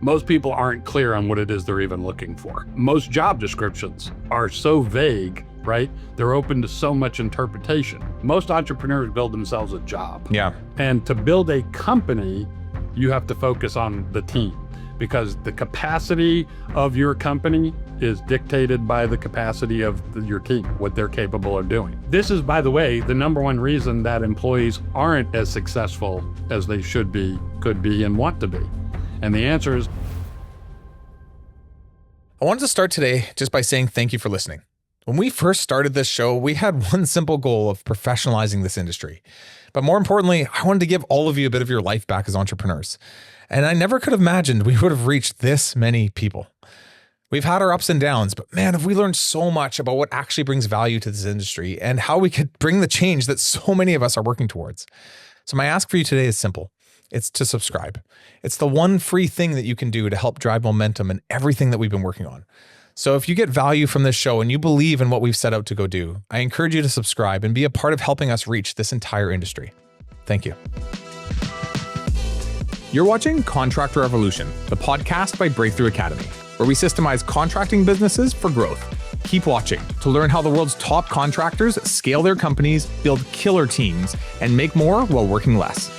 most people aren't clear on what it is they're even looking for. Most job descriptions are so vague, right? They're open to so much interpretation. Most entrepreneurs build themselves a job. Yeah. And to build a company, you have to focus on the team, because the capacity of your company is dictated by the capacity of your team, what they're capable of doing. This is, by the way, the number one reason that employees aren't as successful as they should be, could be, and want to be. And the answer is... I wanted to start today just by saying thank you for listening. When we first started this show, we had one simple goal of professionalizing this industry. But more importantly, I wanted to give all of you a bit of your life back as entrepreneurs. And I never could have imagined we would have reached this many people. We've had our ups and downs, but man, have we learned so much about what actually brings value to this industry and how we could bring the change that so many of us are working towards. So my ask for you today is simple. It's to subscribe. It's the one free thing that you can do to help drive momentum in everything that we've been working on. So if you get value from this show and you believe in what we've set out to go do, I encourage you to subscribe and be a part of helping us reach this entire industry. Thank you. You're watching Contractor Evolution, the podcast by Breakthrough Academy, where we systemize contracting businesses for growth. Keep watching to learn how the world's top contractors scale their companies, build killer teams, and make more while working less.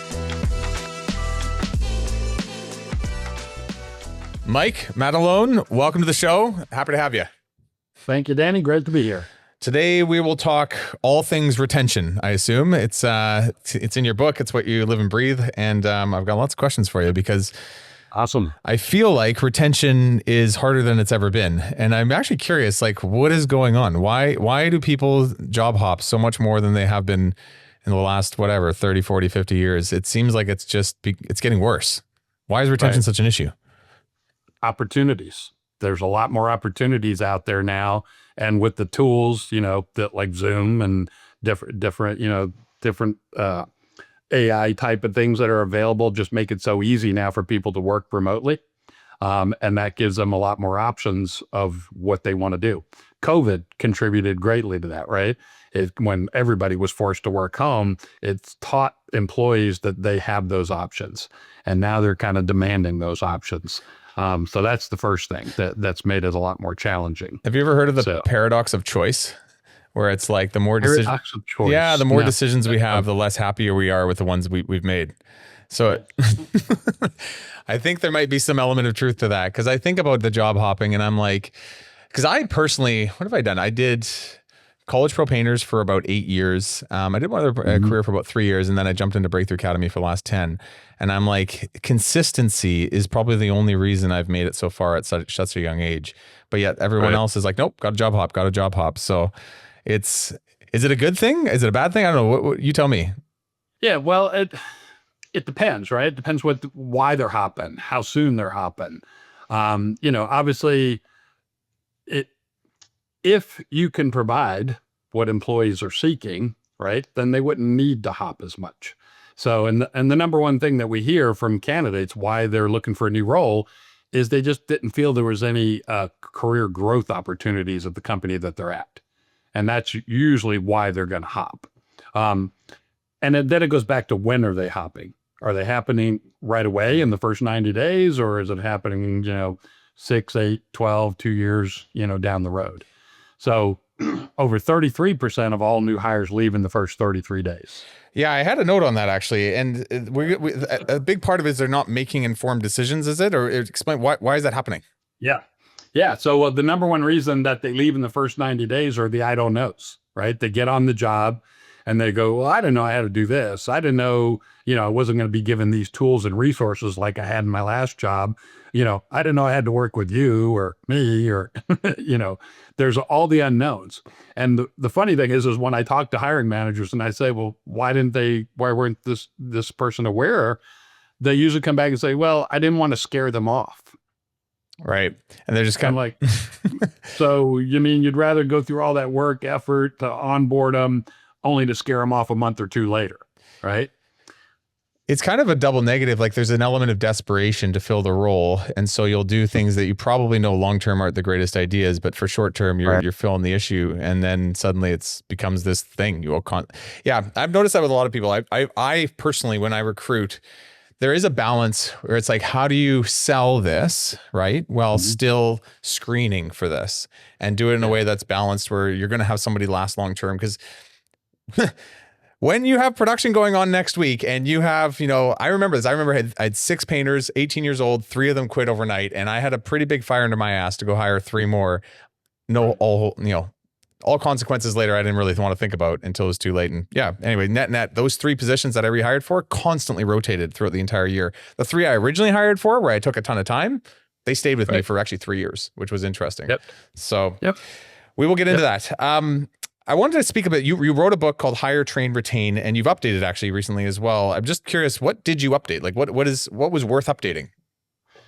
Mike Matalone, welcome to the show. Happy to have you. Thank you, Danny. Great to be here. Today we will talk all things retention. I assume it's in your book. It's what you live and breathe. And I've got lots of questions for you because awesome. I feel like retention is harder than it's ever been. And I'm actually curious, like, what is going on? Why do people job hop so much more than they have been in the last, 30, 40, 50 years? It seems like it's getting worse. Why is retention such an issue? Opportunities. There's a lot more opportunities out there now. And with the tools, that like Zoom and different AI type of things that are available, just make it so easy now for people to work remotely. And that gives them a lot more options of what they want to do. COVID contributed greatly to that, right? When everybody was forced to work home, it's taught employees that they have those options. And now they're kind of demanding those options. So that's the first thing that's made it a lot more challenging. Have you ever heard of the paradox of choice, where it's like the more decisions, the more decisions we have, the less happier we are with the ones we've made. So I think there might be some element of truth to that, because I think about the job hopping and I'm like, because I personally, what have I done? I did college pro painters for about 8 years. I did one other career for about 3 years, and then I jumped into Breakthrough Academy for the last 10. And I'm like, consistency is probably the only reason I've made it so far at such a young age. But yet everyone else is like, nope, got a job hop. So is it a good thing? Is it a bad thing? I don't know. What you tell me. Yeah, well, it depends, right? It depends why they're hopping, how soon they're hopping. Obviously, if you can provide what employees are seeking, right, then they wouldn't need to hop as much. So, and the number one thing that we hear from candidates why they're looking for a new role is they just didn't feel there was any career growth opportunities at the company that they're at. And that's usually why they're going to hop. And then it goes back to, when are they hopping? Are they happening right away in the first 90 days, or is it happening, 6, 8, 12, 2 years, down the road? So over 33% of all new hires leave in the first 33 days. Yeah, I had a note on that actually. And a big part of it is they're not making informed decisions, is it? Or explain why is that happening? Yeah. Yeah. So the number one reason that they leave in the first 90 days are the I don't knows, right? They get on the job and they go, well, I didn't know I had to do this. I didn't know, I wasn't going to be given these tools and resources like I had in my last job. I didn't know I had to work with you or me or, there's all the unknowns. And the funny thing is when I talk to hiring managers and I say, well, why weren't this person aware? They usually come back and say, well, I didn't want to scare them off. Right. And they're just kind of like, so you mean you'd rather go through all that work effort to onboard them only to scare them off a month or two later, right? It's kind of a double negative. Like there's an element of desperation to fill the role. And so you'll do things that you probably know long-term aren't the greatest ideas, but for short-term, you're filling the issue. And then suddenly it becomes this thing. I've noticed that with a lot of people. I personally, when I recruit, there is a balance where it's like, how do you sell this, right? While still screening for this and do it in a way that's balanced where you're going to have somebody last long-term. Because when you have production going on next week and you have, I remember this. I had 6 painters, 18 years old, 3 of them quit overnight. And I had a pretty big fire under my ass to go hire 3 more. All consequences later I didn't really want to think about until it was too late. And anyway, net, those 3 positions that I rehired for constantly rotated throughout the entire year. The 3 I originally hired for, where I took a ton of time, they stayed with me for actually 3 years, which was interesting. So we will get into that. I wanted to speak about, you wrote a book called Hire, Train, Retain, and you've updated actually recently as well. I'm just curious, what did you update? Like what was worth updating?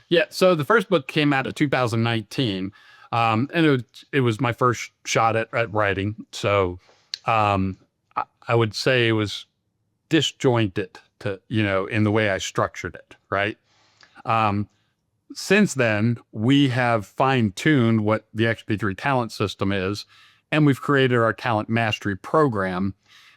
Yeah. So the first book came out of 2019. And it was my first shot at writing. So, I would say it was disjointed in the way I structured it. Right. Since then, we have fine-tuned what the XP3 Talent System is, and we've created our talent mastery program.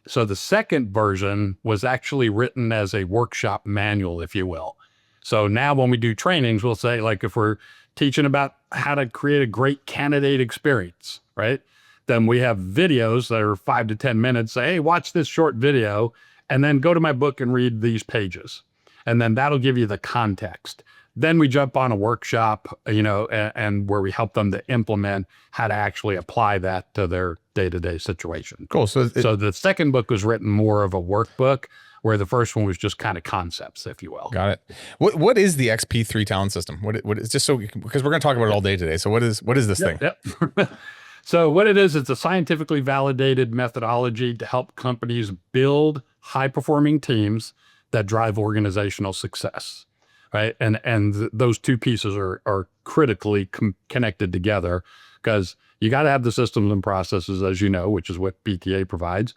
So the second version was actually written as a workshop manual, if you will. So now when we do trainings, we'll say, like, if we're teaching about how to create a great candidate experience, right? Then we have videos that are 5 to 10 minutes. Say, hey, watch this short video and then go to my book and read these pages. And then that'll give you the context. Then we jump on a workshop, and where we help them to implement how to actually apply that to their day-to-day situation. Cool. So the second book was written more of a workbook, where the first one was just kind of concepts, if you will. Got it. What is the XP3 Talent System? What is, just so, because we're going to talk about it all day today. So what is this thing? Yep. So what it is, it's a scientifically validated methodology to help companies build high-performing teams that drive organizational success, right? And those 2 pieces are critically connected together, because you got to have the systems and processes, as you know, which is what BTA provides.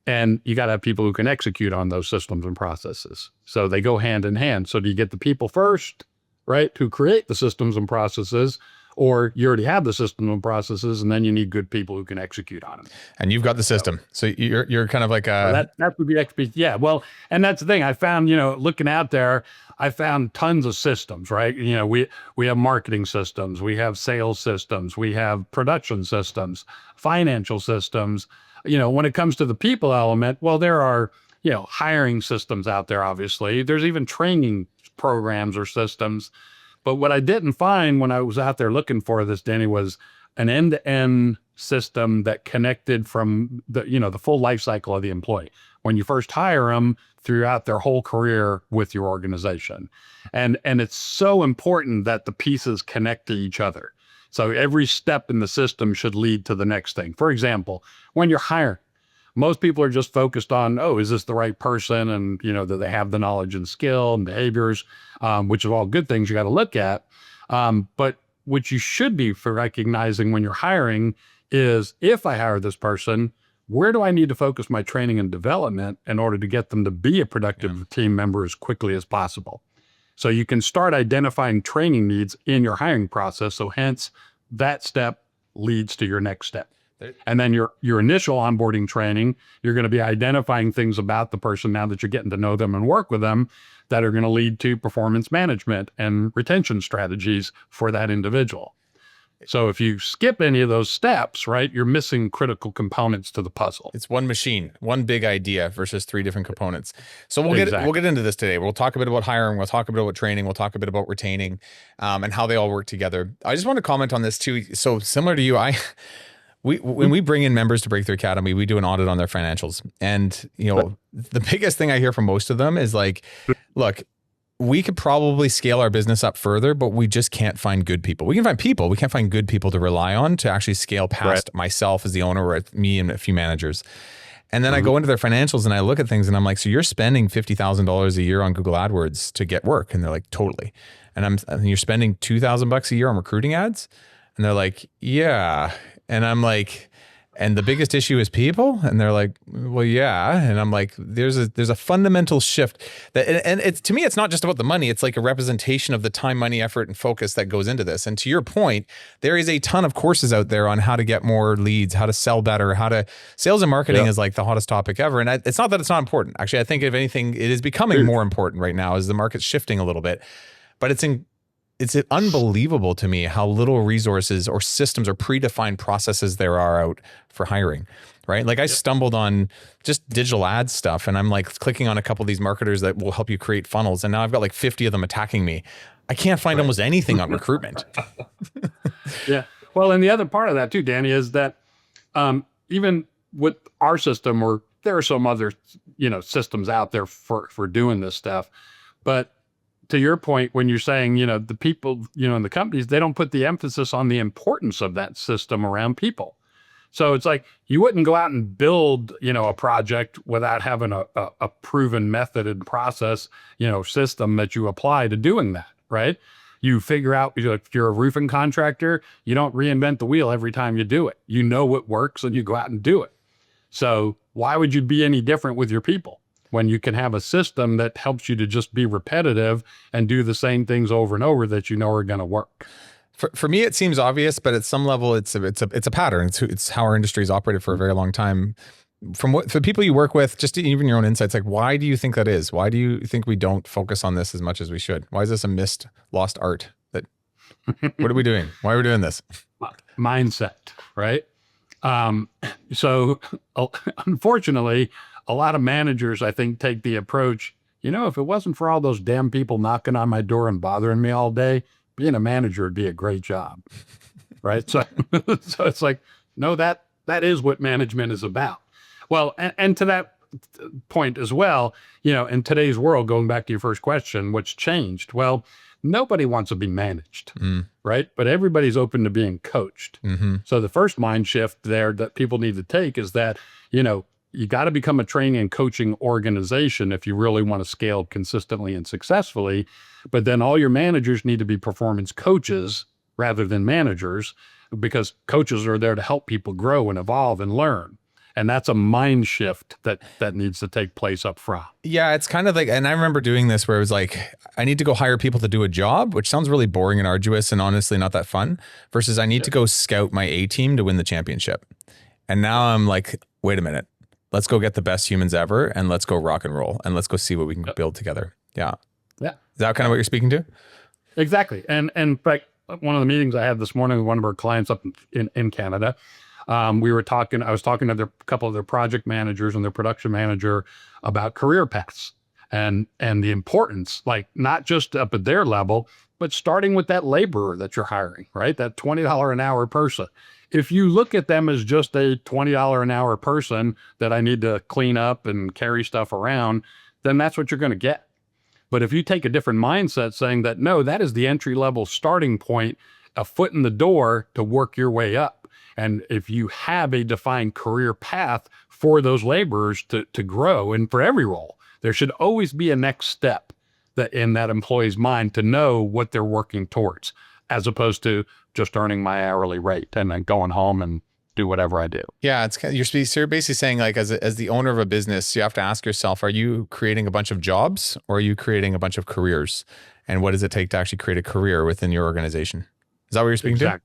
And you got to have people who can execute on those systems and processes. So they go hand in hand. So do you get the people first, right, who create the systems and processes, or you already have the systems and processes, and then you need good people who can execute on them? And you've got the system. So you're kind of like that would be XP. Yeah. Well, and that's the thing I found, looking out there, I found tons of systems, right? We have marketing systems, we have sales systems, we have production systems, financial systems. When it comes to the people element, well, there are, hiring systems out there, obviously. There's even training programs or systems. But what I didn't find when I was out there looking for this, Danny, was an end-to-end system that connected from the full life cycle of the employee. When you first hire them, throughout their whole career with your organization. And it's so important that the pieces connect to each other. So every step in the system should lead to the next thing. For example, when you're hiring, most people are just focused on, is this the right person? And, do they have the knowledge and skill and behaviors, which are all good things you got to look at. But what you should be for recognizing when you're hiring is, if I hire this person, where do I need to focus my training and development in order to get them to be a productive team member as quickly as possible? So you can start identifying training needs in your hiring process. So hence that step leads to your next step. And then your initial onboarding training, you're going to be identifying things about the person now that you're getting to know them and work with them that are going to lead to performance management and retention strategies for that individual. So if you skip any of those steps, right, you're missing critical components to the puzzle. It's one machine, one big idea versus 3 different components. So we'll get into this today. We'll talk a bit about hiring. We'll talk a bit about training. We'll talk a bit about retaining, and how they all work together. I just want to comment on this too. So similar to you, when we bring in members to Breakthrough Academy, we do an audit on their financials. And, the biggest thing I hear from most of them is like, look, we could probably scale our business up further, but we just can't find good people. We can find people. We can't find good people to rely on to actually scale past myself as the owner, or me and a few managers. And then I go into their financials and I look at things and I'm like, so you're spending $50,000 a year on Google AdWords to get work? And they're like, totally. And you're spending $2,000 a year on recruiting ads? And they're like, yeah. And I'm like, And the biggest issue is people. And they're like, well, yeah. And I'm like, there's a fundamental shift that, and it's, to me, it's not just about the money. It's like a representation of the time, money, effort, and focus that goes into this. And to your point, there is a ton of courses out there on how to get more leads, how to sell better, sales and marketing is like the hottest topic ever. And it's not that it's not important. Actually, I think if anything, it is becoming more important right now as the market's shifting a little bit, but it's unbelievable to me how little resources or systems or predefined processes there are out for hiring, right? Like I stumbled on just digital ads stuff and I'm like clicking on a couple of these marketers that will help you create funnels. And now I've got like 50 of them attacking me. I can't find almost anything on recruitment. Yeah. Well, and the other part of that too, Danny, is that even with our system, or there are some other, systems out there for doing this stuff, but to your point, when you're saying, the people, in the companies, they don't put the emphasis on the importance of that system around people. So it's like, you wouldn't go out and build, a project without having a proven method and process, system that you apply to doing that, right? You figure out, if you're a roofing contractor, you don't reinvent the wheel every time you do it. You know what works and you go out and do it. So why would you be any different with your people when you can have a system that helps you to just be repetitive and do the same things over and over that are going to work? For me, it seems obvious, but at some level, it's a pattern. It's how our industry has operated for a very long time. For the people you work with, just even your own insights, like why do you think that is? Why do you think we don't focus on this as much as we should? Why is this a lost art? What are we doing? Why are we doing this? Mindset, right? So unfortunately, a lot of managers, I think, take the approach, if it wasn't for all those damn people knocking on my door and bothering me all day, being a manager would be a great job, right? So, so it's like, no, that is what management is about. Well, and to that point as well, in today's world, going back to your first question, what's changed? Well, nobody wants to be managed, right? But everybody's open to being coached. So the first mind shift there that people need to take is that, you got to become a training and coaching organization if you really want to scale consistently and successfully. But then all your managers need to be performance coaches rather than managers, because coaches are there to help people grow and evolve and learn. And that's a mind shift that needs to take place up front. Yeah, it's kind of like, and I remember doing this where it was like, I need to go hire people to do a job, which sounds really boring and arduous and honestly not that fun, versus I need to go scout my A team to win the championship. And now I'm like, wait a minute. Let's go get the best humans ever and let's go rock and roll and let's go see what we can build together. Yeah. Yeah. Is that kind of what you're speaking to? Exactly. And in fact, one of the meetings I had this morning with one of our clients up in Canada, I was talking to a couple of their project managers and their production manager about career paths and the importance, like not just up at their level, but starting with that laborer that you're hiring, right? That $20 an hour person. If you look at them as just a $20 an hour person that I need to clean up and carry stuff around, then that's what you're going to get. But if you take a different mindset saying that, no, that is the entry level starting point, a foot in the door to work your way up. And if you have a defined career path for those laborers to grow, and for every role, there should always be a next step that in that employee's mind to know what they're working towards, as opposed to just earning my hourly rate and then going home and do whatever I do. Yeah, it's you're basically saying, like, as the owner of a business, you have to ask yourself, are you creating a bunch of jobs or are you creating a bunch of careers? And what does it take to actually create a career within your organization? Is that what you're speaking to?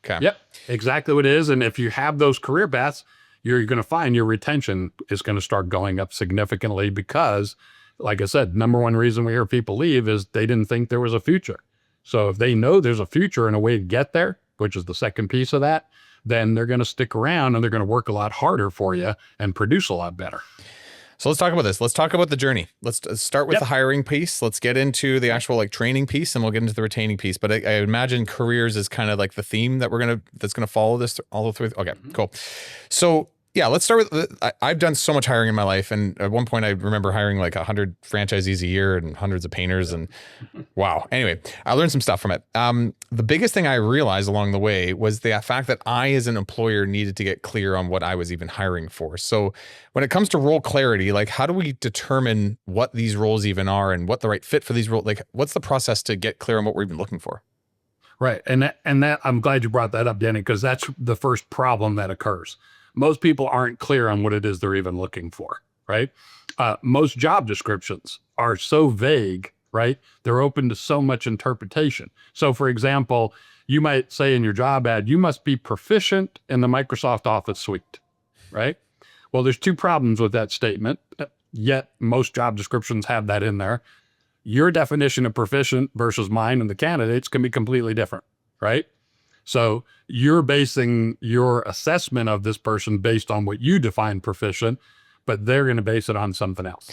Okay. Yep, exactly what it is. And if you have those career paths, you're going to find your retention is going to start going up significantly because, like I said, number one reason we hear people leave is they didn't think there was a future. So if they know there's a future and a way to get there, which is the second piece of that, then they're going to stick around and they're going to work a lot harder for you and produce a lot better. So let's talk about this. Let's talk about the journey. Let's start with the hiring piece. Let's get into the actual like training piece and we'll get into the retaining piece. But I imagine careers is kind of like the theme that that's going to follow this all the way through. Okay, cool. So yeah, let's start with, I've done so much hiring in my life. And at one point I remember hiring like 100 franchisees a year and hundreds of painters and wow. Anyway, I learned some stuff from it. The biggest thing I realized along the way was the fact that I, as an employer, needed to get clear on what I was even hiring for. So when it comes to role clarity, like how do we determine what these roles even are and what the right fit for these roles, like what's the process to get clear on what we're even looking for? Right. And that I'm glad you brought that up, Danny, because that's the first problem that occurs. Most people aren't clear on what it is they're even looking for, right? Most job descriptions are so vague, right? They're open to so much interpretation. So, for example, you might say in your job ad, you must be proficient in the Microsoft Office suite, right? Well, there's two problems with that statement, yet most job descriptions have that in there. Your definition of proficient versus mine and the candidates can be completely different, right? So you're basing your assessment of this person based on what you define proficient, but they're going to base it on something else.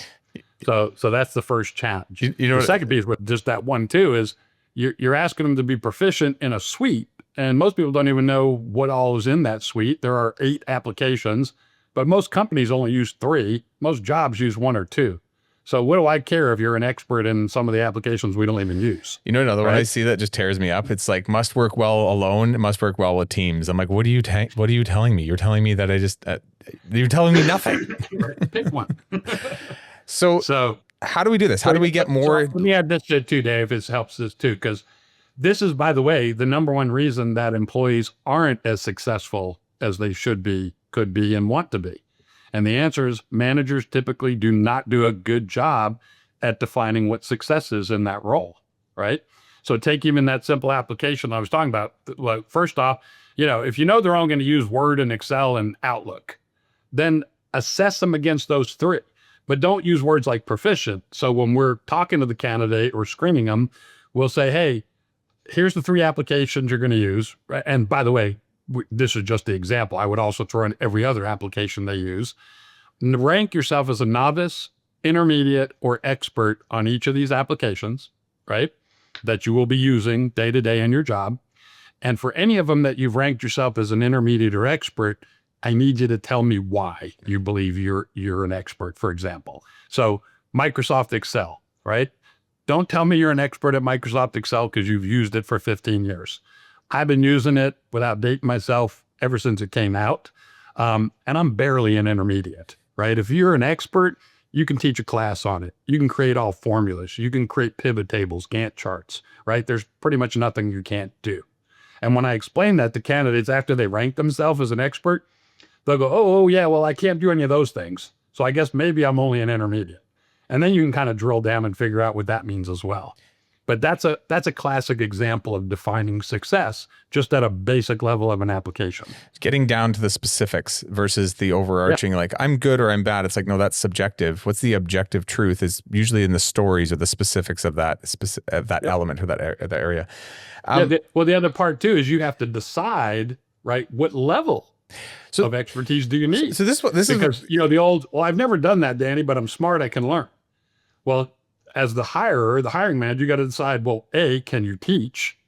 So that's the first challenge. You know, the second piece with just that one too is you're asking them to be proficient in a suite, and most people don't even know what all is in that suite. There are 8 applications, but most companies only use 3. Most jobs use 1 or 2. So what do I care if you're an expert in some of the applications we don't even use? You know, another one I see that just tears me up. It's like, must work well alone, must work well with teams. I'm like, what are you telling me? You're telling me that you're telling me nothing. Pick one. So how do we do this? How do we get more? Let me add this shit too, Dave. It helps this too, because this is, by the way, the number one reason that employees aren't as successful as they should be, could be, and want to be. And the answer is managers typically do not do a good job at defining what success is in that role, right? So take even that simple application I was talking about. Like, first off, if you know they're only going to use Word and Excel and Outlook, then assess them against those 3. But don't use words like proficient. So when we're talking to the candidate or screening them, we'll say, hey, here's the 3 applications you're going to use. Right? And by the way, this is just the example. I would also throw in every other application they use. Rank yourself as a novice, intermediate, or expert on each of these applications, right? That you will be using day to day in your job. And for any of them that you've ranked yourself as an intermediate or expert, I need you to tell me why you believe you're an expert, for example. So Microsoft Excel, right? Don't tell me you're an expert at Microsoft Excel because you've used it for 15 years. I've been using it without dating myself ever since it came out. And I'm barely an intermediate, right? If you're an expert, you can teach a class on it. You can create all formulas. You can create pivot tables, Gantt charts, right? There's pretty much nothing you can't do. And when I explain that to candidates after they rank themselves as an expert, they'll go, oh, yeah, well, I can't do any of those things. So I guess maybe I'm only an intermediate. And then you can kind of drill down and figure out what that means as well. But that's a classic example of defining success just at a basic level of an application. Getting down to the specifics versus the overarching, like I'm good or I'm bad. It's like, no, that's subjective. What's the objective truth is usually in the stories or the specifics of that element or that area. The other part too is you have to decide, right, what level of expertise do you need? So this is because the old, well, I've never done that, Danny, but I'm smart, I can learn. Well, as the hiring manager, you got to decide, well, A, can you teach?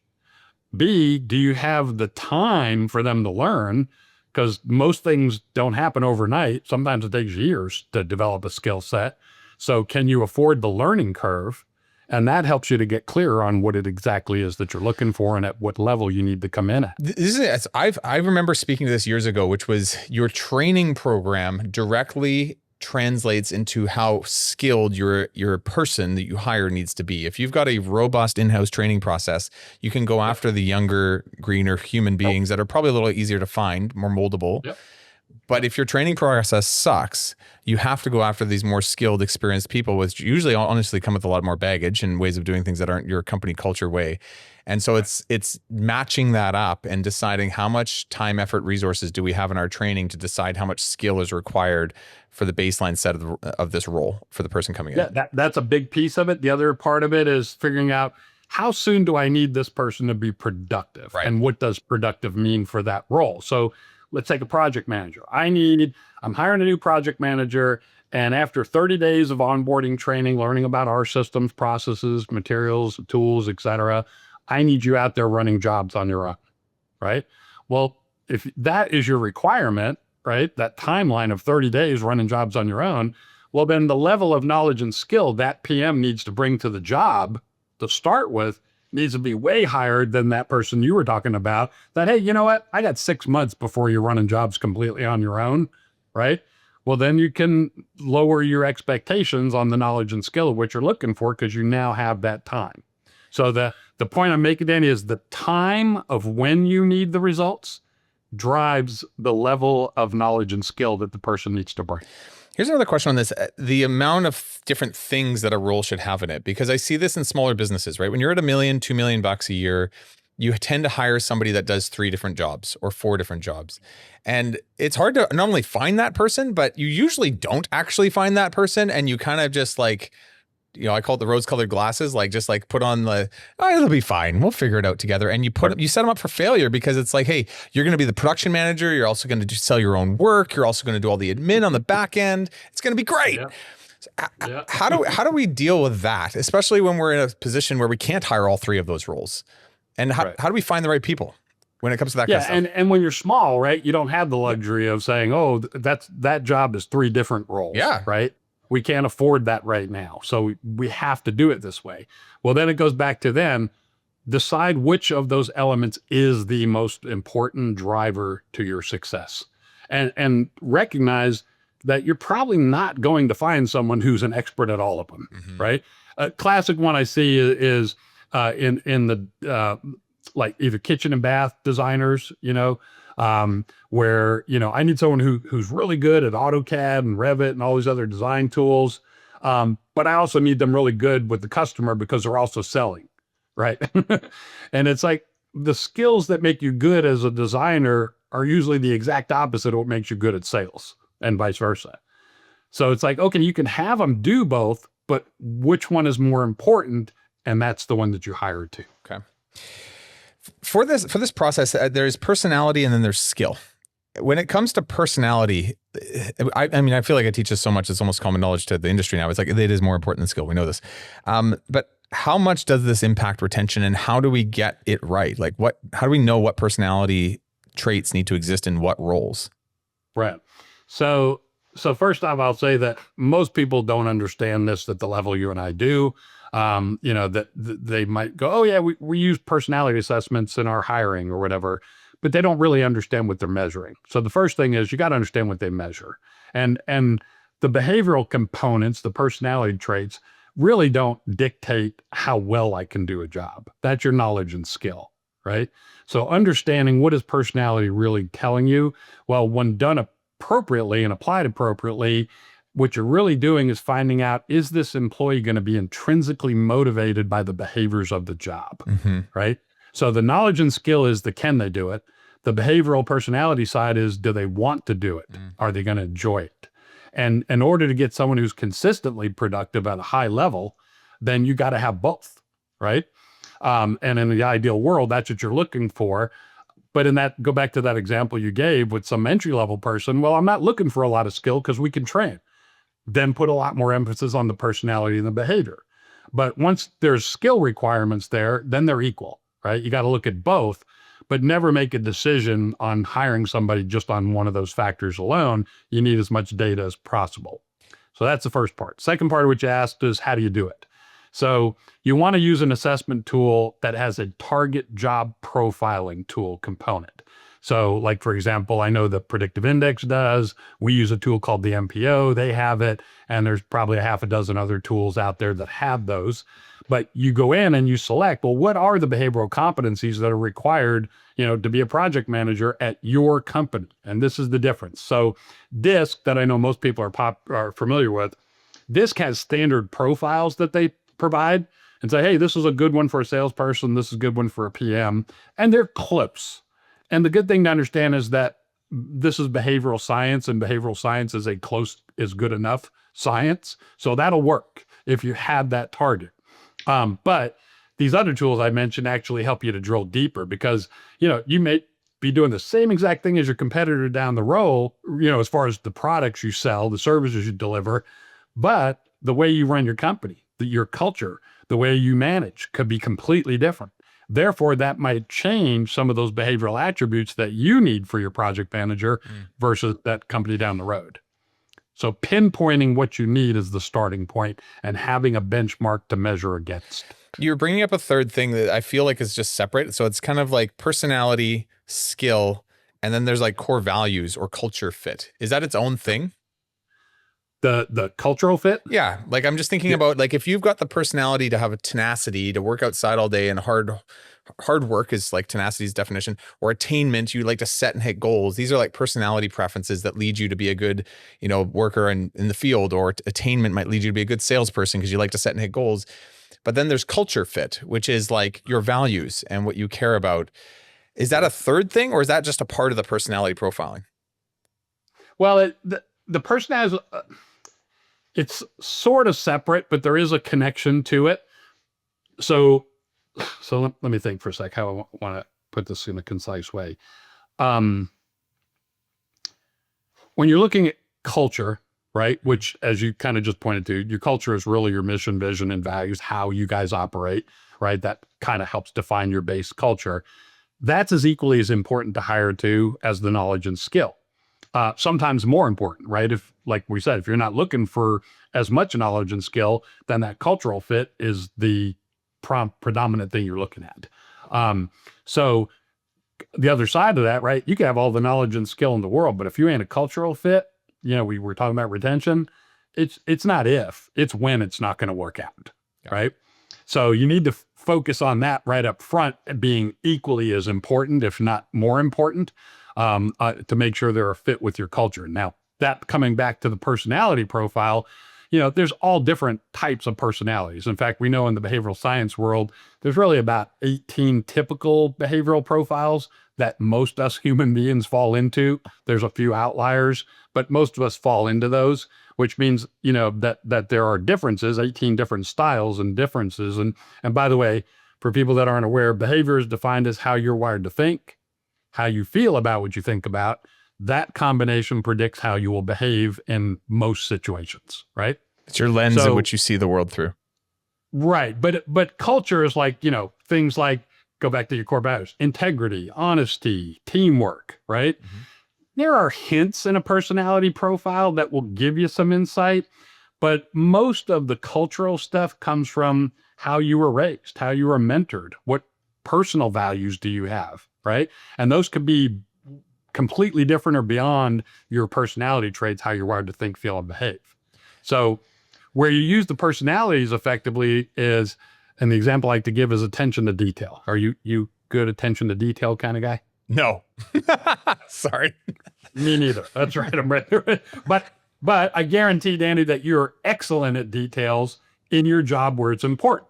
B, do you have the time for them to learn? Because most things don't happen overnight. Sometimes it takes years to develop a skill set. So can you afford the learning curve? And that helps you to get clear on what it exactly is that you're looking for and at what level you need to come in at. I remember speaking to this years ago, which was your training program directly translates into how skilled your person that you hire needs to be. If you've got a robust in-house training process, you can go after the younger, greener human beings that are probably a little easier to find, more moldable. Yep. But if your training process sucks, you have to go after these more skilled, experienced people, which usually honestly come with a lot more baggage and ways of doing things that aren't your company culture way. And so it's matching that up and deciding how much time, effort, resources do we have in our training to decide how much skill is required for the baseline set of this role for the person coming in. Yeah, that's a big piece of it. The other part of it is figuring out how soon do I need this person to be productive, right? And what does productive mean for that role? So let's take a project manager. I'm hiring a new project manager, and after 30 days of onboarding training, learning about our systems, processes, materials, tools, et cetera, I need you out there running jobs on your own, right? Well, if that is your requirement, right, that timeline of 30 days running jobs on your own, well, then the level of knowledge and skill that PM needs to bring to the job to start with needs to be way higher than that person you were talking about that, hey, you know what? I got 6 months before you're running jobs completely on your own, right? Well, then you can lower your expectations on the knowledge and skill of what you're looking for because you now have that time. So the the point I'm making, Danny, is the time of when you need the results drives the level of knowledge and skill that the person needs to bring. Here's another question on this. The amount of different things that a role should have in it, because I see this in smaller businesses, right? When you're at $1 million, $2 million a year, you tend to hire somebody that does 3 different jobs or 4 different jobs. And it's hard to not only find that person, but you usually don't actually find that person. And you kind of just like, I call it the rose-colored glasses, like just like put on the, oh, it'll be fine. We'll figure it out together. And you set them up for failure because it's like, hey, you're going to be the production manager. You're also going to sell your own work. You're also going to do all the admin on the back end. It's going to be great. Yeah. So, how do we deal with that, especially when we're in a position where we can't hire all 3 of those roles? And how do we find the right people when it comes to that kind of stuff? And when you're small, right, you don't have the luxury of saying, oh, that job is 3 different roles. Yeah. Right. We can't afford that right now. So we have to do it this way. Well, then it goes back to then decide which of those elements is the most important driver to your success, and recognize that you're probably not going to find someone who's an expert at all of them. Mm-hmm. Right. A classic one I see is in the like either kitchen and bath designers, where, I need someone who's really good at AutoCAD and Revit and all these other design tools. But I also need them really good with the customer because they're also selling, right? And it's like the skills that make you good as a designer are usually the exact opposite of what makes you good at sales and vice versa. So it's like, okay, you can have them do both, but which one is more important? And that's the one that you hire to. Okay. For this process, there's personality and then there's skill. When it comes to personality, I mean, I feel like I teach this so much, it's almost common knowledge to the industry now. It's like, it is more important than skill. We know this. But how much does this impact retention and how do we get it right? Like how do we know what personality traits need to exist in what roles? Right. So first off, I'll say that most people don't understand this at the level you and I do. That they might go, oh yeah, we use personality assessments in our hiring or whatever, but they don't really understand what they're measuring. So the first thing is you got to understand what they measure, and the behavioral components, the personality traits, really don't dictate how well I can do a job. That's your knowledge and skill, right? So understanding what is personality really telling you, well, when done appropriately and applied appropriately, what you're really doing is finding out, is this employee going to be intrinsically motivated by the behaviors of the job, mm-hmm. right? So the knowledge and skill is the can they do it. The behavioral personality side is, do they want to do it? Mm. Are they going to enjoy it? And in order to get someone who's consistently productive at a high level, then you got to have both, right? And in the ideal world, that's what you're looking for. But go back to that example you gave with some entry-level person, well, I'm not looking for a lot of skill because we can train. Then put a lot more emphasis on the personality and the behavior. But once there's skill requirements there, then they're equal, right? You got to look at both, but never make a decision on hiring somebody just on one of those factors alone. You need as much data as possible. So that's the first part. Second part of what you asked is, how do you do it? So you want to use an assessment tool that has a target job profiling tool component. So like, for example, I know the Predictive Index does. We use a tool called the MPO. They have it. And there's probably a half a dozen other tools out there that have those. But you go in and you select, well, what are the behavioral competencies that are required, to be a project manager at your company? And this is the difference. So DISC, that I know most people are familiar with, DISC has standard profiles that they provide and say, hey, this is a good one for a salesperson. This is a good one for a PM. And they're close. And the good thing to understand is that this is behavioral science, and behavioral science is is good enough science. So that'll work if you have that target. But these other tools I mentioned actually help you to drill deeper because, you may be doing the same exact thing as your competitor down the road, as far as the products you sell, the services you deliver, but the way you run your company, your culture, the way you manage could be completely different. Therefore, that might change some of those behavioral attributes that you need for your project manager versus that company down the road. So pinpointing what you need is the starting point and having a benchmark to measure against. You're bringing up a third thing that I feel like is just separate. So it's kind of like personality, skill, and then there's like core values or culture fit. Is that its own thing? The cultural fit. Yeah. Like I'm just thinking about like if you've got the personality to have a tenacity to work outside all day and hard work is like tenacity's definition, or attainment, you like to set and hit goals. These are like personality preferences that lead you to be a good, worker in the field, or attainment might lead you to be a good salesperson because you like to set and hit goals. But then there's culture fit, which is like your values and what you care about. Is that a third thing, or is that just a part of the personality profiling? Well, the person has, it's sort of separate, but there is a connection to it. So let me think for a sec how I want to put this in a concise way. When you're looking at culture, right, which as you kind of just pointed to, your culture is really your mission, vision, and values, how you guys operate, right? That kind of helps define your base culture. That's as equally as important to hire to as the knowledge and skill. Sometimes more important, right? If, like we said, if you're not looking for as much knowledge and skill, then that cultural fit is the predominant thing you're looking at. So the other side of that, right? You can have all the knowledge and skill in the world, but if you ain't a cultural fit, we were talking about retention. It's not if, it's when it's not going to work out, right? So you need to focus on that right up front, being equally as important, if not more important, to make sure they're a fit with your culture. Now, that coming back to the personality profile, there's all different types of personalities. In fact, we know in the behavioral science world, there's really about 18 typical behavioral profiles that most us human beings fall into. There's a few outliers, but most of us fall into those, which means, that there are differences, 18 different styles and differences. And by the way, for people that aren't aware, behavior is defined as how you're wired to think, how you feel about what you think about. That combination predicts how you will behave in most situations, right? It's your lens in which you see the world through. Right. But culture is like, things like, go back to your core values, integrity, honesty, teamwork, right? Mm-hmm. There are hints in a personality profile that will give you some insight, but most of the cultural stuff comes from how you were raised, how you were mentored, what personal values do you have, right? And those could be completely different or beyond your personality traits, how you're wired to think, feel, and behave. So where you use the personalities effectively is, and the example I like to give is attention to detail. Are you good attention to detail kind of guy? No. Sorry. Me neither. That's right. I'm right there. But I guarantee, Danny, that you're excellent at details in your job where it's important.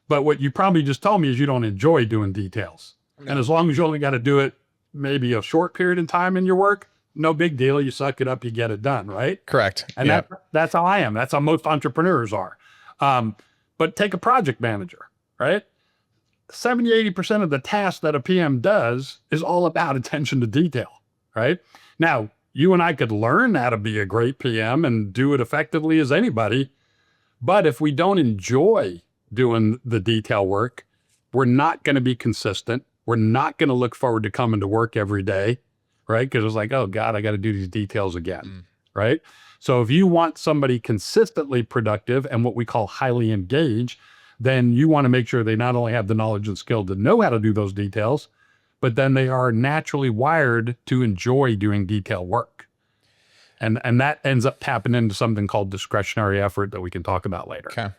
But what you probably just told me is you don't enjoy doing details. No. And as long as you only got to do it maybe a short period of time in your work, no big deal. You suck it up, you get it done, right? Correct. And that's how I am. That's how most entrepreneurs are. But take a project manager, right? 70, 80% of the tasks that a PM does is all about attention to detail, right? Now, you and I could learn how to be a great PM and do it effectively as anybody. But if we don't enjoy doing the detail work, we're not going to be consistent. We're not going to look forward to coming to work every day, right? Because it's like, oh God, I got to do these details again, right? So if you want somebody consistently productive and what we call highly engaged, then you want to make sure they not only have the knowledge and skill to know how to do those details, but then they are naturally wired to enjoy doing detail work. And that ends up tapping into something called discretionary effort that we can talk about later. Okay.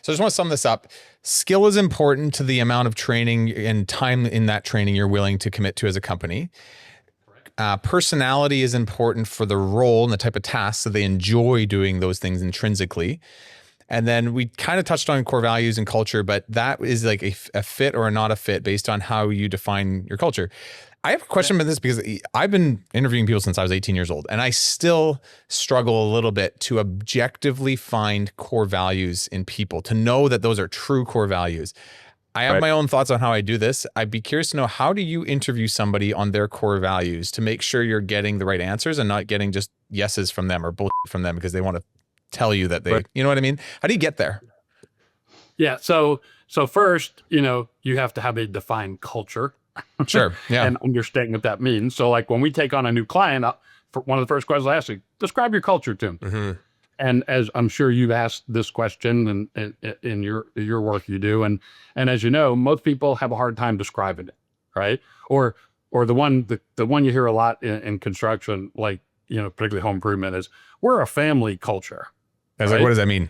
So I just want to sum this up. Skill is important to the amount of training and time in that training you're willing to commit to as a company. Personality is important for the role and the type of tasks so they enjoy doing those things intrinsically. And then we kind of touched on core values and culture, but that is like a fit or not a fit based on how you define your culture. I have a question about this because I've been interviewing people since I was 18 years old, and I still struggle a little bit to objectively find core values in people, to know that those are true core values. I have my own thoughts on how I do this. I'd be curious to know, how do you interview somebody on their core values to make sure you're getting the right answers and not getting just yeses from them or bullshit from them because they want to tell you that they, you know what I mean? How do you get there? Yeah. So first, you have to have a defined culture. Sure. Yeah. And understanding what that means. So like when we take on a new client, for one of the first questions I ask you, describe your culture to them. Mm-hmm. And as I'm sure you've asked this question in your work you do. And as you know, most people have a hard time describing it, right? Or the one you hear a lot in construction, like, particularly home improvement, is we're a family culture. I was like, what does that mean?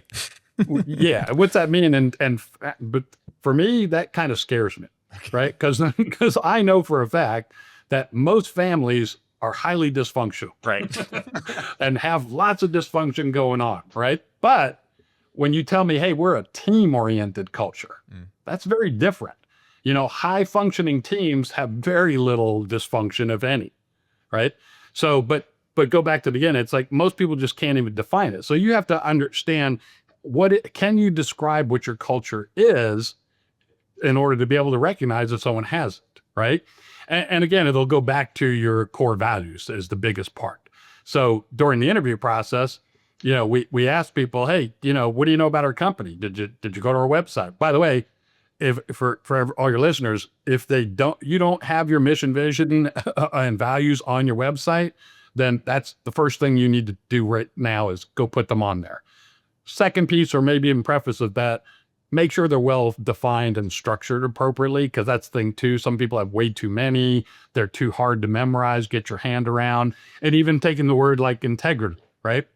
Yeah. What's that mean? But for me, that kind of scares me, right? Because I know for a fact that most families are highly dysfunctional, Right. and have lots of dysfunction going on, right? But when you tell me, hey, we're a team-oriented culture, that's very different. High functioning teams have very little dysfunction, if any, right? So, but go back to the beginning. It's like most people just can't even define it. So you have to understand can you describe what your culture is in order to be able to recognize if someone has it, right? And again, it'll go back to your core values is the biggest part. So during the interview process, we ask people, hey, what do you know about our company? Did you go to our website? By the way, if for all your listeners, if you don't have your mission, vision, and values on your website, then that's the first thing you need to do right now is go put them on there. Second piece, or maybe in preface of that, make sure they're well defined and structured appropriately, because that's the thing too. Some people have way too many. They're too hard to memorize, get your hand around, and even taking the word like integrity, right?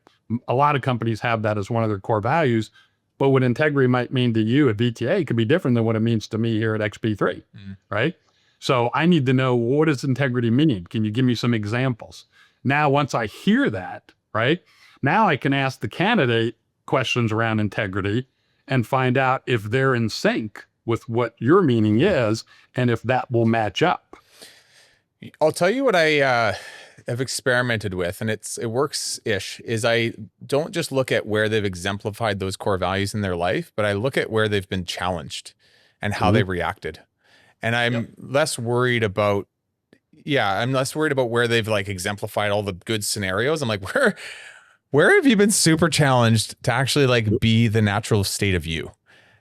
A lot of companies have that as one of their core values, but what integrity might mean to you at VTA could be different than what it means to me here at XP3, right? So I need to know, what does integrity mean? Can you give me some examples? Now, once I hear that, right, now I can ask the candidate questions around integrity and find out if they're in sync with what your meaning is and if that will match up. I'll tell you what I have experimented with, and it works-ish, is I don't just look at where they've exemplified those core values in their life, but I look at where they've been challenged and how they reacted. And I'm less worried about, where they've like exemplified all the good scenarios. I'm like, where have you been super challenged to actually like be the natural state of you?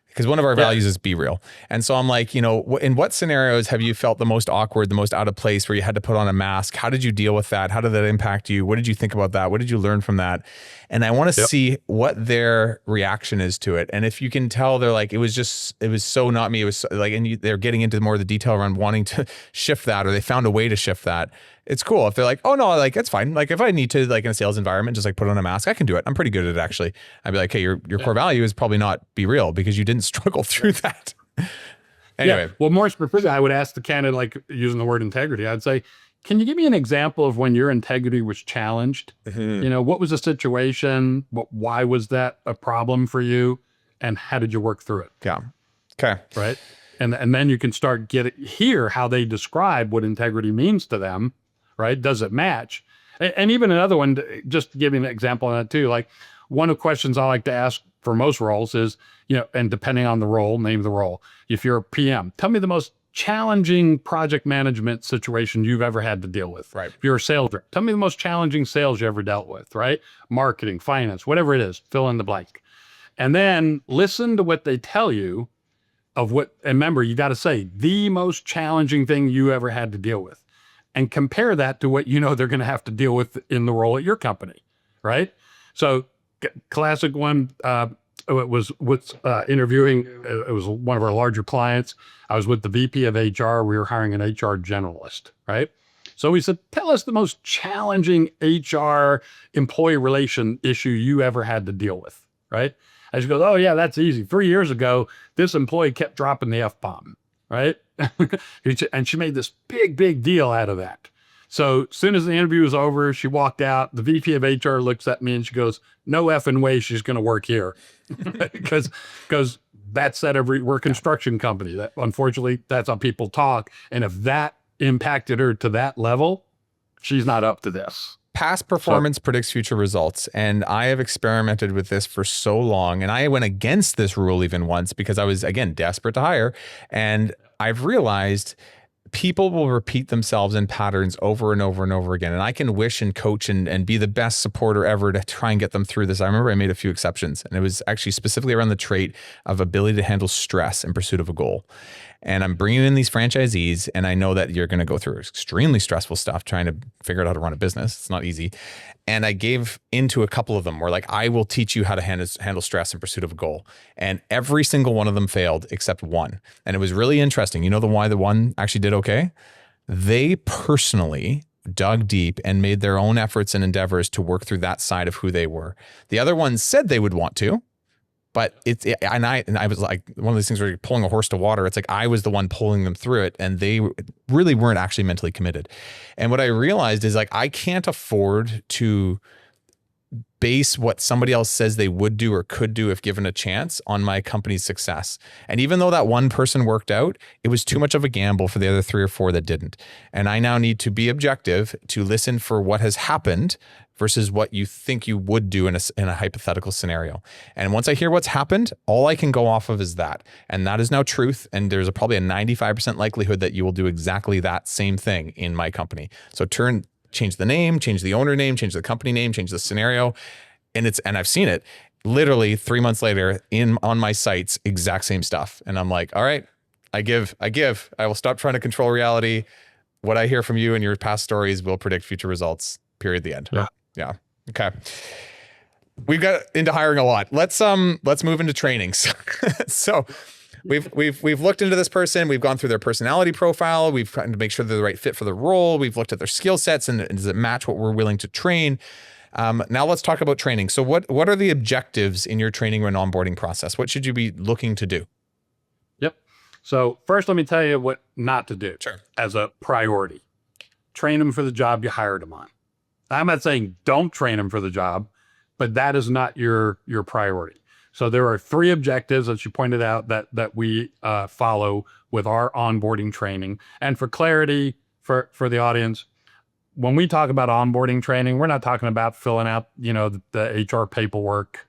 Because one of our values is be real. And so I'm like, in what scenarios have you felt the most awkward, the most out of place, where you had to put on a mask? How did you deal with that? How did that impact you? What did you think about that? What did you learn from that? And I want to see what their reaction is to it. And if you can tell, they're like, it was so not me. It was so, like, and they're getting into more of the detail around wanting to shift that, or they found a way to shift that. It's cool. If they're like, oh no, like it's fine. Like if I need to, like in a sales environment, just like put on a mask, I can do it. I'm pretty good at it actually. I'd be like, hey, your core value is probably not be real, because you didn't struggle through that. Anyway. Well, more specifically, I would ask the candidate, like using the word integrity, I'd say, can you give me an example of when your integrity was challenged? What was the situation? Why was that a problem for you? And how did you work through it? Yeah. Okay. Right. And then you can start hear how they describe what integrity means to them. Right? Does it match? And even another one, just giving an example on that too, like one of the questions I like to ask for most roles is, and depending on the role, name the role. If you're a PM, tell me the most challenging project management situation you've ever had to deal with. Right. If you're a sales rep, tell me the most challenging sales you ever dealt with, right? Marketing, finance, whatever it is, fill in the blank. And then listen to what they tell you and remember, you got to say the most challenging thing you ever had to deal with. And compare that to what they're going to have to deal with in the role at your company, right? So, classic one, it was with interviewing, it was one of our larger clients. I was with the VP of HR. We were hiring an HR generalist, right? So we said, tell us the most challenging HR employee relation issue you ever had to deal with, right? And she goes, oh yeah, that's easy. 3 years ago, this employee kept dropping the F-bomb, right? And she made this big deal out of that. So as soon as the interview was over, she walked out. The VP of HR looks at me and she goes, no effing way she's going to work here. Because that's that we're a construction company. That unfortunately, that's how people talk. And if that impacted her to that level, she's not up to this. Past performance predicts future results. And I have experimented with this for so long. And I went against this rule even once because I was, again, desperate to hire. And I've realized people will repeat themselves in patterns over and over and over again. And I can wish and coach and be the best supporter ever to try and get them through this. I remember I made a few exceptions, and it was actually specifically around the trait of ability to handle stress in pursuit of a goal. And I'm bringing in these franchisees, and I know that you're going to go through extremely stressful stuff trying to figure out how to run a business. It's not easy. And I gave into a couple of them where like, I will teach you how to handle stress in pursuit of a goal. And every single one of them failed except one. And it was really interesting. You know why the one actually did okay? They personally dug deep and made their own efforts and endeavors to work through that side of who they were. The other ones said they would want to, but and I was like, one of these things where you're pulling a horse to water. It's like I was the one pulling them through it, and they really weren't actually mentally committed. And what I realized is like I can't afford to base what somebody else says they would do or could do if given a chance on my company's success. And even though that one person worked out, it was too much of a gamble for the other 3 or 4 that didn't. And I now need to be objective, to listen for what has happened versus what you think you would do in a hypothetical scenario. And once I hear what's happened, all I can go off of is that. And that is now truth. And there's probably a 95% likelihood that you will do exactly that same thing in my company. So change the name, change the owner name, change the company name, change the scenario. And I've seen it literally 3 months later on my sites, exact same stuff. And I'm like, all right, I will stop trying to control reality. What I hear from you and your past stories will predict future results, period, the end. Yeah. Okay. We've got into hiring a lot. Let's move into trainings. So we've looked into this person. We've gone through their personality profile. We've tried to make sure they're the right fit for the role. We've looked at their skill sets and does it match what we're willing to train? Now let's talk about training. So what are the objectives in your training and onboarding process? What should you be looking to do? Yep. So first, let me tell you what not to do as a priority. Train them for the job you hired them on. I'm not saying don't train them for the job, but that is not your priority. So there are 3 objectives, as you pointed out, that we follow with our onboarding training. And for clarity for the audience, when we talk about onboarding training, we're not talking about filling out, the HR paperwork,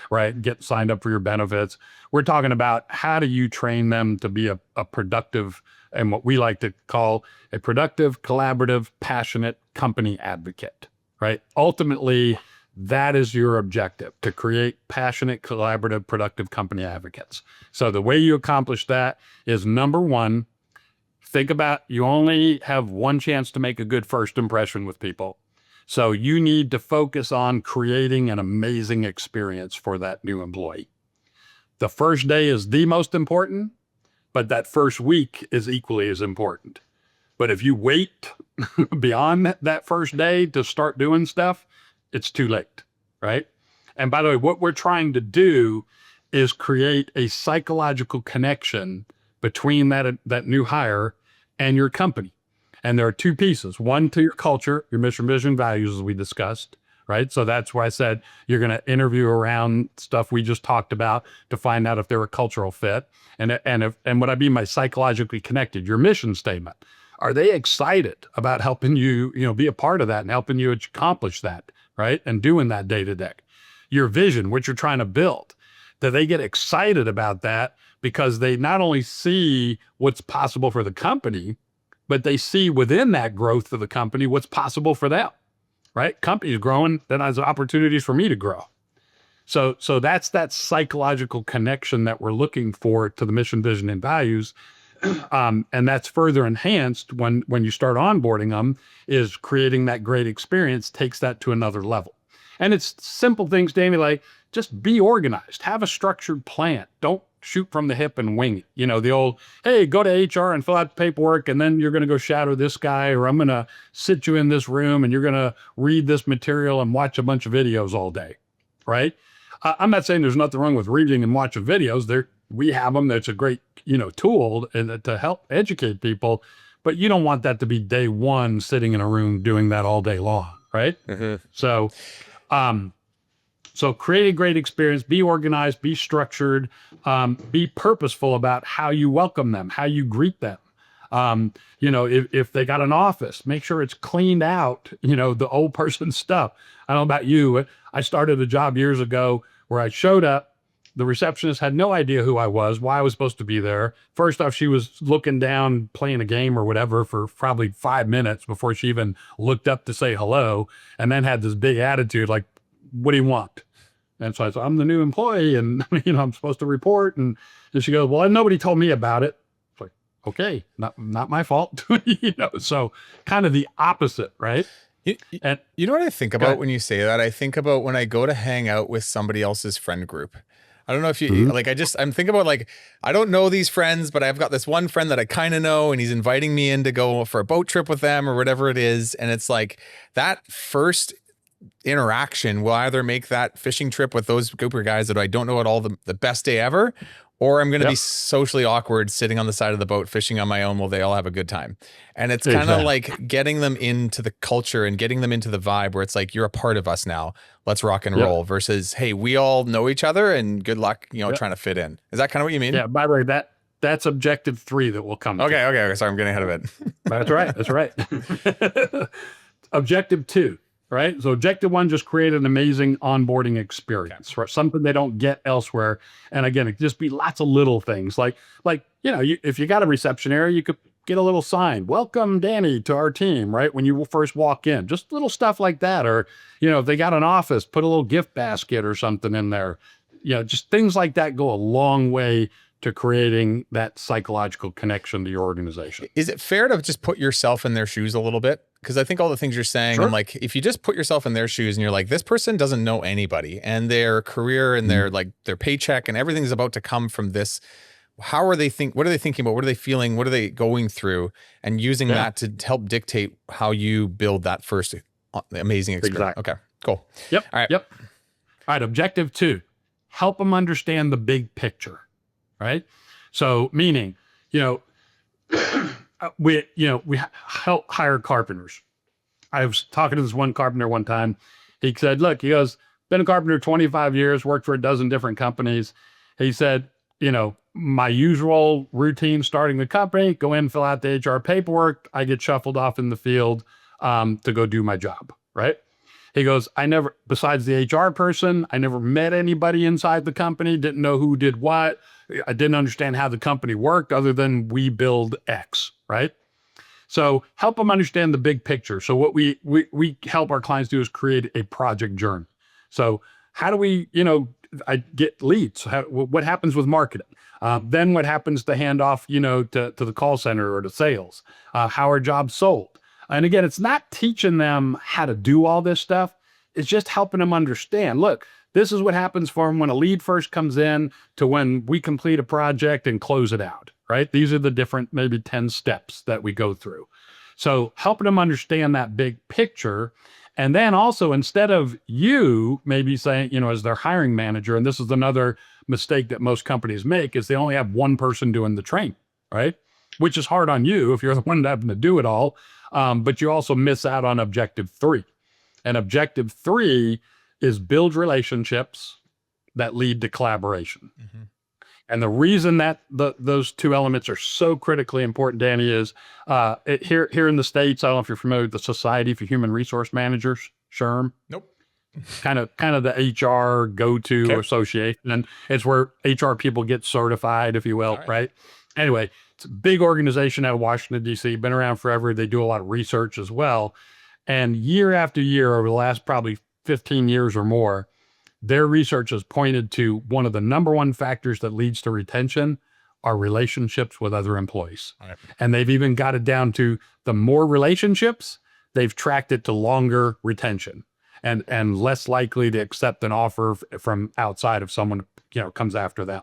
right? Get signed up for your benefits. We're talking about how do you train them to be a productive, and what we like to call a productive, collaborative, passionate company advocate, right? Ultimately, that is your objective, to create passionate, collaborative, productive company advocates. So the way you accomplish that is, number 1, think about, you only have one chance to make a good first impression with people. So you need to focus on creating an amazing experience for that new employee. The first day is the most important, but that first week is equally as important. But if you wait beyond that first day to start doing stuff, it's too late, right? And by the way, what we're trying to do is create a psychological connection between that new hire and your company. And there are 2 pieces. One, to your culture, your mission, vision, values, as we discussed, right? So that's why I said you're going to interview around stuff we just talked about to find out if they're a cultural fit. And what I mean by psychologically connected, your mission statement. Are they excited about helping you, be a part of that and helping you accomplish that, right? And doing that day to day. Your vision, what you're trying to build, that they get excited about that because they not only see what's possible for the company, but they see within that growth of the company what's possible for them, right? Company's growing, then there's opportunities for me to grow. So that's that psychological connection that we're looking for to the mission, vision, and values. And that's further enhanced when you start onboarding them, is creating that great experience takes that to another level. And it's simple things, Danny, like just be organized, have a structured plan. Don't shoot from the hip and wing it. The old, hey, go to HR and fill out the paperwork, and then you're going to go shadow this guy, or I'm going to sit you in this room and you're going to read this material and watch a bunch of videos all day, right? I'm not saying there's nothing wrong with reading and watching videos. We have them. That's a great, tool to help educate people, but you don't want that to be day 1 sitting in a room doing that all day long, right? Mm-hmm. So create a great experience, be organized, be structured, be purposeful about how you welcome them, how you greet them. If they got an office, make sure it's cleaned out, the old person's stuff. I don't know about you. I started a job years ago where I showed up. The receptionist had no idea who I was, why I was supposed to be there. First off, she was looking down, playing a game or whatever for probably 5 minutes before she even looked up to say hello, and then had this big attitude like, what do you want? And so I said, I'm the new employee, and I'm supposed to report. And she goes, well, nobody told me about it. It's like, okay, not my fault. So kind of the opposite, right? You know what I think about when you say that? I think about when I go to hang out with somebody else's friend group. I don't know if you Mhm. like, I'm thinking about like, I don't know these friends, but I've got this one friend that I kind of know, and he's inviting me in to go for a boat trip with them or whatever it is. And it's like that first interaction will either make that fishing trip with those group of guys that I don't know at all the best day ever, or I'm going to be Yep. socially awkward sitting on the side of the boat fishing on my own while they all have a good time. And it's kind of Exactly. like getting them into the culture and getting them into the vibe where it's like, you're a part of us now. Let's rock and Yep. roll versus, hey, we all know each other and good luck, Yep. trying to fit in. Is that kind of what you mean? Yeah. By the way, that's objective 3 that we'll come to. Okay. Sorry, I'm getting ahead of it. That's right. That's right. Objective 2, right? So objective 1, just create an amazing onboarding experience, right? Something they don't get elsewhere. And again, it just be lots of little things like, if you got a reception area, you could get a little sign, welcome Danny to our team, right? When you first walk in, just little stuff like that. Or, if they got an office, put a little gift basket or something in there. Just things like that go a long way to creating that psychological connection to your organization. Is it fair to just put yourself in their shoes a little bit? Because I think all the things you're saying, Sure. I'm like, if you just put yourself in their shoes and you're like, this person doesn't know anybody and their career and their paycheck and everything's about to come from this. How are they what are they thinking about? What are they feeling? What are they going through? And using that to help dictate how you build that first amazing experience. Exactly. Okay, cool. Yep. All right. Yep. All right. Objective 2, help them understand the big picture. Right. So meaning, we help hire carpenters. I was talking to this one carpenter one time. He said, look, he goes, been a carpenter 25 years, worked for a dozen different companies. He said, my usual routine starting the company, go in, fill out the HR paperwork. I get shuffled off in the field to go do my job. Right. He goes, besides the HR person, I never met anybody inside the company, didn't know who did what. I didn't understand how the company worked other than we build X, right? So help them understand the big picture. So what we help our clients do is create a project journey. So how do we, I get leads? What happens with marketing? Then what happens to hand off, to the call center or to sales? How are jobs sold? And again, it's not teaching them how to do all this stuff. It's just helping them understand, look, this is what happens for them when a lead first comes in to when we complete a project and close it out, right? These are the different, maybe 10 steps that we go through. So helping them understand that big picture. And then also, instead of you maybe saying, as their hiring manager, and this is another mistake that most companies make, is they only have one person doing the training, right? Which is hard on you if you're the one having to do it all. But you also miss out on objective 3. And objective 3 is build relationships that lead to collaboration. Mm-hmm. And the reason that those 2 elements are so critically important, Danny, is here in the States, I don't know if you're familiar with the Society for Human Resource Managers, SHRM. Nope. Kind of the HR go-to association. And it's where HR people get certified, if you will, right? Anyway, it's a big organization out of Washington, D.C., been around forever. They do a lot of research as well. And year after year, over the last probably 15 years or more, their research has pointed to one of the number 1 factors that leads to retention are relationships with other employees. Right. And they've even got it down to the more relationships, they've tracked it to longer retention and less likely to accept an offer from outside if someone, comes after them.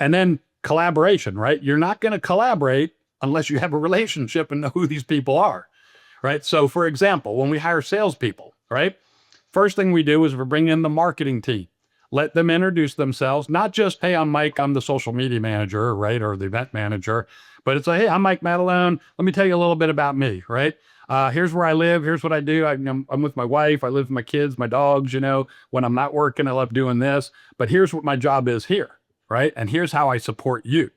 And then collaboration, right? You're not going to collaborate unless you have a relationship and know who these people are, right? So for example, when we hire salespeople, right? First thing we do is we bring in the marketing team. Let them introduce themselves, not just, hey, I'm Mike, I'm the social media manager, right? Or the event manager, but it's like, hey, I'm Mike Matalone. Let me tell you a little bit about me, right? Here's where I live. Here's what I do. I'm with my wife. I live with my kids, my dogs, when I'm not working, I love doing this, but here's what my job is here, right? And here's how I support you,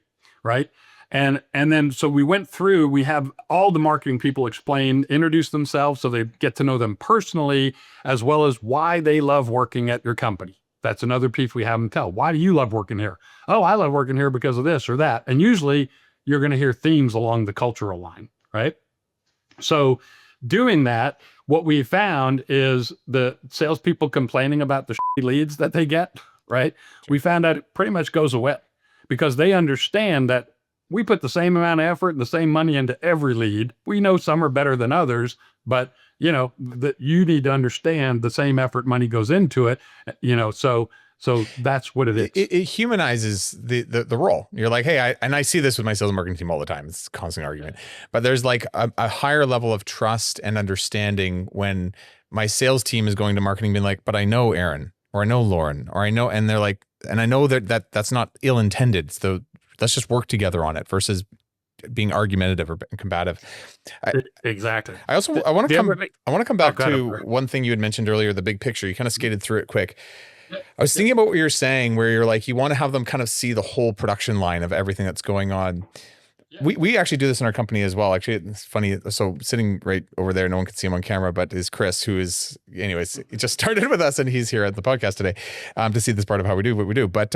right? And then, so we went through, we have all the marketing people introduce themselves so they get to know them personally, as well as why they love working at your company. That's another piece we have them tell. Why do you love working here? Oh, I love working here because of this or that. And usually you're going to hear themes along the cultural line, right? So doing that, what we found is the salespeople complaining about the shitty leads that they get, right? We found out it pretty much goes away because they understand that we put the same amount of effort and the same money into every lead. We know some are better than others, but that you need to understand the same effort money goes into it, so So that's what it is. It humanizes the role. You're like, hey, I see this with my sales and marketing team all the time. It's a constant argument, but there's like a higher level of trust and understanding when my sales team is going to marketing being like, but I know Aaron, or I know Lauren, or I know, and they're like, and I know that's not ill intended. So let's just work together on it versus being argumentative or combative. Exactly. I want to come back to one thing you had mentioned earlier, the big picture. You kind of skated through it quick. I was thinking about what you're saying, where you're like, you want to have them kind of see the whole production line of everything that's going on. We actually do this in our company as well. Actually, it's funny. So sitting right over there, no one can see him on camera, but is Chris, who is, anyways, he just started with us and he's here at the podcast today to see this part of how we do what we do. But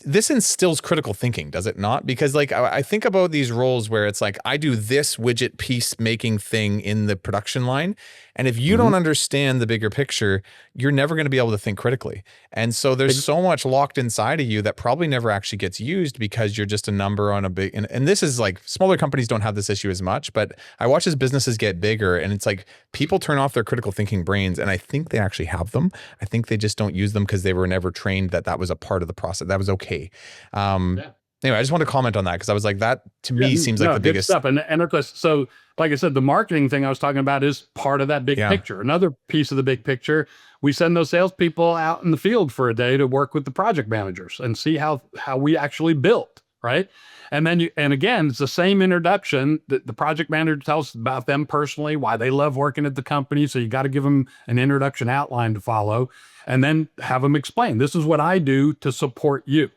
this instills critical thinking, does it not? Because like I think about these roles where it's like I do this widget piece making thing in the production line, and if you don't understand the bigger picture, you're never going to be able to think critically. And so there's so much locked inside of you that probably never actually gets used because you're just a number on a big. And this is like smaller companies don't have this issue as much, but I watch as businesses get bigger, and it's like people turn off their critical thinking brains, and I think they actually have them. I think they just don't use them because they were never trained that was a part of the process. That was okay. Anyway, I just want to comment on that because I was like, that to me seems like the biggest stuff. And so, like I said, the marketing thing I was talking about is part of that big picture. Another piece of the big picture, we send those salespeople out in the field for a day to work with the project managers and see how we actually built, right? And then and again, it's the same introduction that the project manager tells us about them personally, why they love working at the company. So you got to give them an introduction outline to follow, and then have them explain, this is what I do to support you.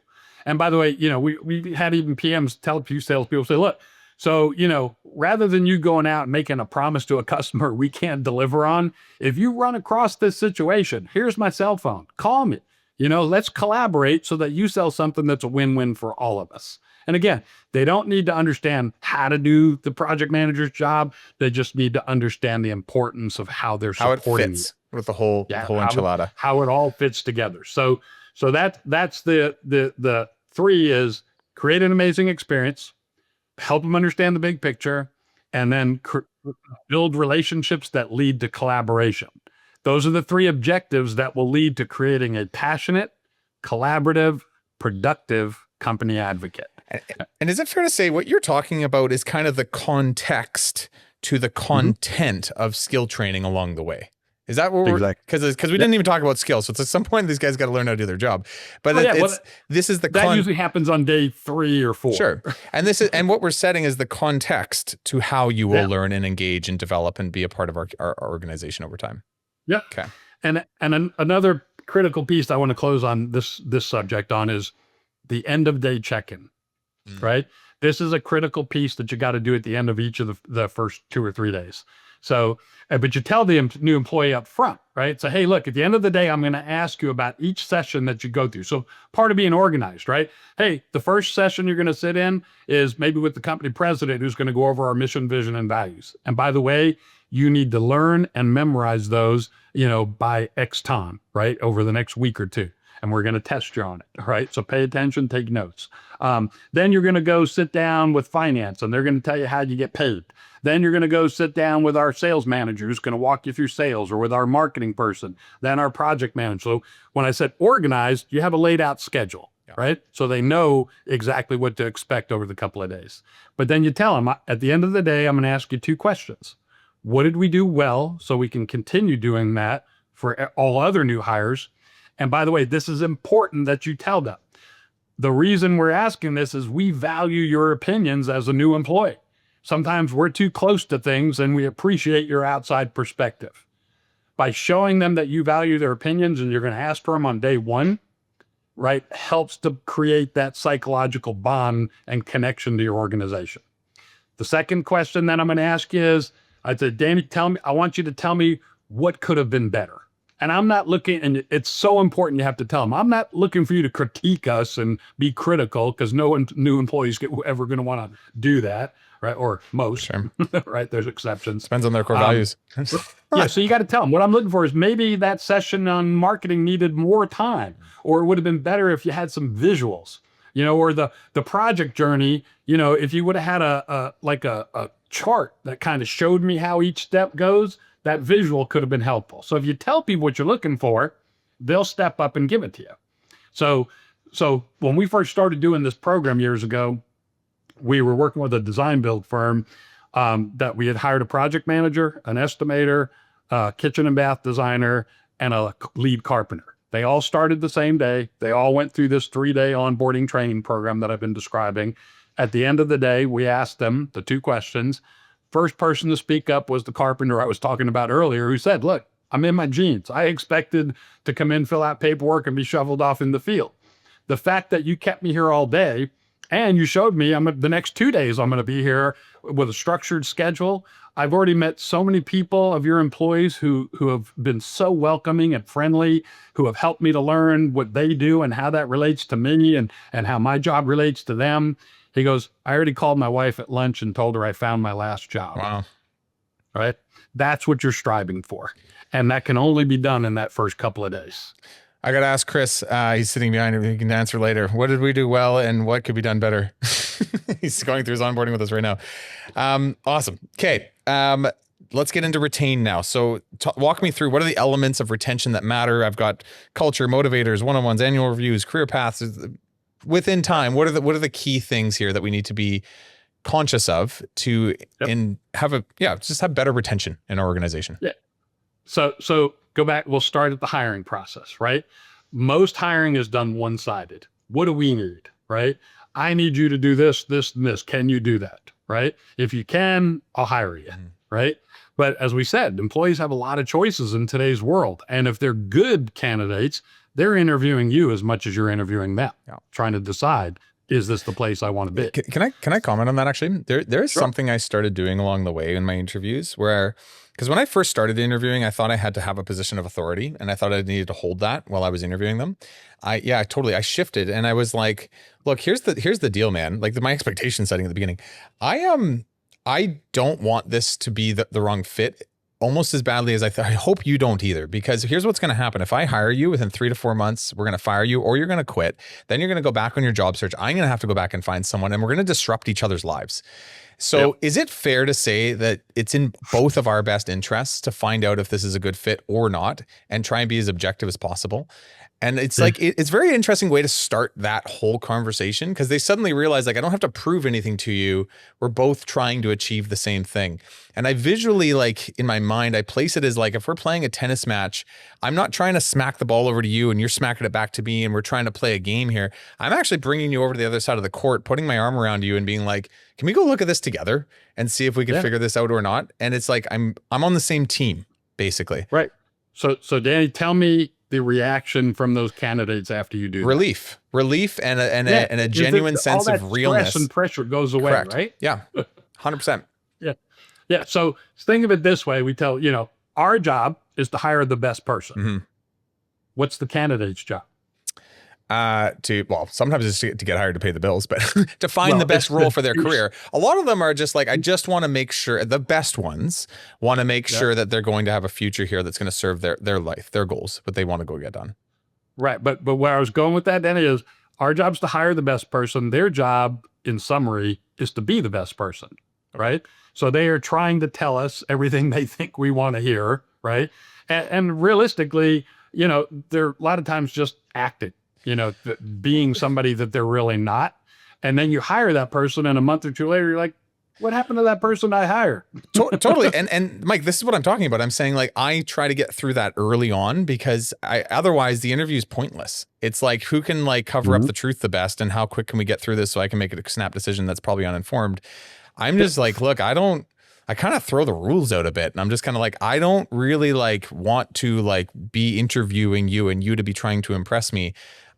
And by the way, we had even PMs tell a few salespeople, say, look, so, rather than you going out and making a promise to a customer we can't deliver on, if you run across this situation, here's my cell phone, call me, let's collaborate so that you sell something that's a win-win for all of us. And again, they don't need to understand how to do the project manager's job. They just need to understand the importance of how they're supporting it fits with the whole enchilada, how it all fits together. So that's the three is create an amazing experience, help them understand the big picture, and then build relationships that lead to collaboration. Those are the three objectives that will lead to creating a passionate, collaborative, productive company advocate. And is it fair to say what you're talking about is kind of the context to the content of skill training along the way? Is that what we're, because we didn't even talk about skills. So it's at some point, these guys got to learn how to do their job. But this is that usually happens on day 3 or 4. Sure. And what we're setting is the context to how you will learn and engage and develop and be a part of our organization over time. Yeah. Okay. And another critical piece I want to close on this subject on is the end of day check-in, right? This is a critical piece that you got to do at the end of each of the first 2 or 3 days. So, but you tell the new employee up front, right? So, hey, look, at the end of the day, I'm going to ask you about each session that you go through. So part of being organized, right? Hey, the first session you're going to sit in is maybe with the company president who's going to go over our mission, vision, and values. And by the way, you need to learn and memorize those, by X time, right? Over the next week or 2. And we're going to test you on it, right? So pay attention, take notes. Then you're going to go sit down with finance, and they're going to tell you how you get paid. Then you're going to go sit down with our sales manager who's going to walk you through sales, or with our marketing person, then our project manager. So when I said organized, you have a laid out schedule, right? So they know exactly what to expect over the couple of days. But then you tell them, at the end of the day, I'm going to ask you 2 questions. What did we do well so we can continue doing that for all other new hires? And by the way, this is important that you tell them. The reason we're asking this is we value your opinions as a new employee. Sometimes we're too close to things and we appreciate your outside perspective. By showing them that you value their opinions and you're going to ask for them on day 1, right, helps to create that psychological bond and connection to your organization. The second question that I'm going to ask you is, I said, Danny, I want you to tell me what could have been better. And I'm not looking, and it's so important you have to tell them, I'm not looking for you to critique us and be critical, because no new employees ever going to want to do that, right? Or most, right? There's exceptions. Depends on their core values. Yeah, so you got to tell them. What I'm looking for is maybe that session on marketing needed more time, or it would have been better if you had some visuals, or the project journey, if you would have had a chart that kind of showed me how each step goes, that visual could have been helpful. So if you tell people what you're looking for, they'll step up and give it to you. So when we first started doing this program years ago, we were working with a design build firm that we had hired a project manager, an estimator, a kitchen and bath designer, and a lead carpenter. They all started the same day. They all went through this 3-day onboarding training program that I've been describing. At the end of the day, we asked them the 2 questions. First person to speak up was the carpenter I was talking about earlier, who said, look, I'm in my jeans. I expected to come in, fill out paperwork, and be shoveled off in the field. The fact that you kept me here all day and you showed me the next 2 days I'm going to be here with a structured schedule. I've already met so many people of your employees who have been so welcoming and friendly, who have helped me to learn what they do and how that relates to me and how my job relates to them. He goes, I already called my wife at lunch and told her I found my last job. Wow. Right? That's what you're striving for. And that can only be done in that first couple of days. I got to ask Chris, he's sitting behind him. He can answer later. What did we do well and what could be done better? He's going through his onboarding with us right now. Awesome. Okay. Let's get into retain now. So walk me through, what are the elements of retention that matter? I've got culture, motivators, one-on-ones, annual reviews, career paths. Within time, what are the key things here that we need to be conscious of to and have just have better retention in our organization? Yeah. So go back, we'll start at the hiring process, right? Most hiring is done one-sided. What do we need, right? I need you to do this, this, and this. Can you do that, right? If you can, I'll hire you, right? But as we said, employees have a lot of choices in today's world. And if they're good candidates, they're interviewing you as much as you're interviewing them, trying to decide, is this the place I want to be? Can I comment on that actually? There's something I started doing along the way in my interviews where, because when I first started interviewing, I thought I had to have a position of authority and I thought I needed to hold that while I was interviewing them. I shifted and I was like, look, here's the deal, man. Like my expectation setting at the beginning, I don't want this to be the wrong fit almost as badly as I hope you don't either, because here's what's going to happen. If I hire you within 3 to 4 months, we're going to fire you or you're going to quit. Then you're going to go back on your job search. I'm going to have to go back and find someone and we're going to disrupt each other's lives. So is it fair to say that it's in both of our best interests to find out if this is a good fit or not and try and be as objective as possible? And it's like, it's a very interesting way to start that whole conversation because they suddenly realize like, I don't have to prove anything to you. We're both trying to achieve the same thing. And I visually, like in my mind, I place it as like, if we're playing a tennis match, I'm not trying to smack the ball over to you and you're smacking it back to me and we're trying to play a game here. I'm actually bringing you over to the other side of the court, putting my arm around you and being like, can we go look at this together and see if we can figure this out or not? And it's like, I'm on the same team, basically. Right. So Danny, tell me the reaction from those candidates after you do relief and a genuine sense of realness. Stress and pressure goes away. Correct. Right? Yeah. 100%. Yeah. So think of it this way. We tell, our job is to hire the best person. Mm-hmm. What's the candidate's job? Sometimes it's to get hired to pay the bills, but to find the best role for their career. A lot of them are just like, I just want to make sure the best ones want to make sure that they're going to have a future here that's going to serve their life, their goals, what they want to go get done. Right. But where I was going with that, Danny, is our job's to hire the best person. Their job, in summary, is to be the best person. Right. So they are trying to tell us everything they think we want to hear. Right. And realistically, they're a lot of times just acting. Being somebody that they're really not. And then you hire that person and a month or two later, you're like, what happened to that person I hired? Totally. And Mike, this is what I'm talking about. I'm saying like, I try to get through that early on because otherwise the interview is pointless. It's like, who can like cover up the truth the best and how quick can we get through this so I can make a snap decision that's probably uninformed. I'm just like, look, I kind of throw the rules out a bit. And I'm just kind of like, I don't really like want to like be interviewing you and you to be trying to impress me.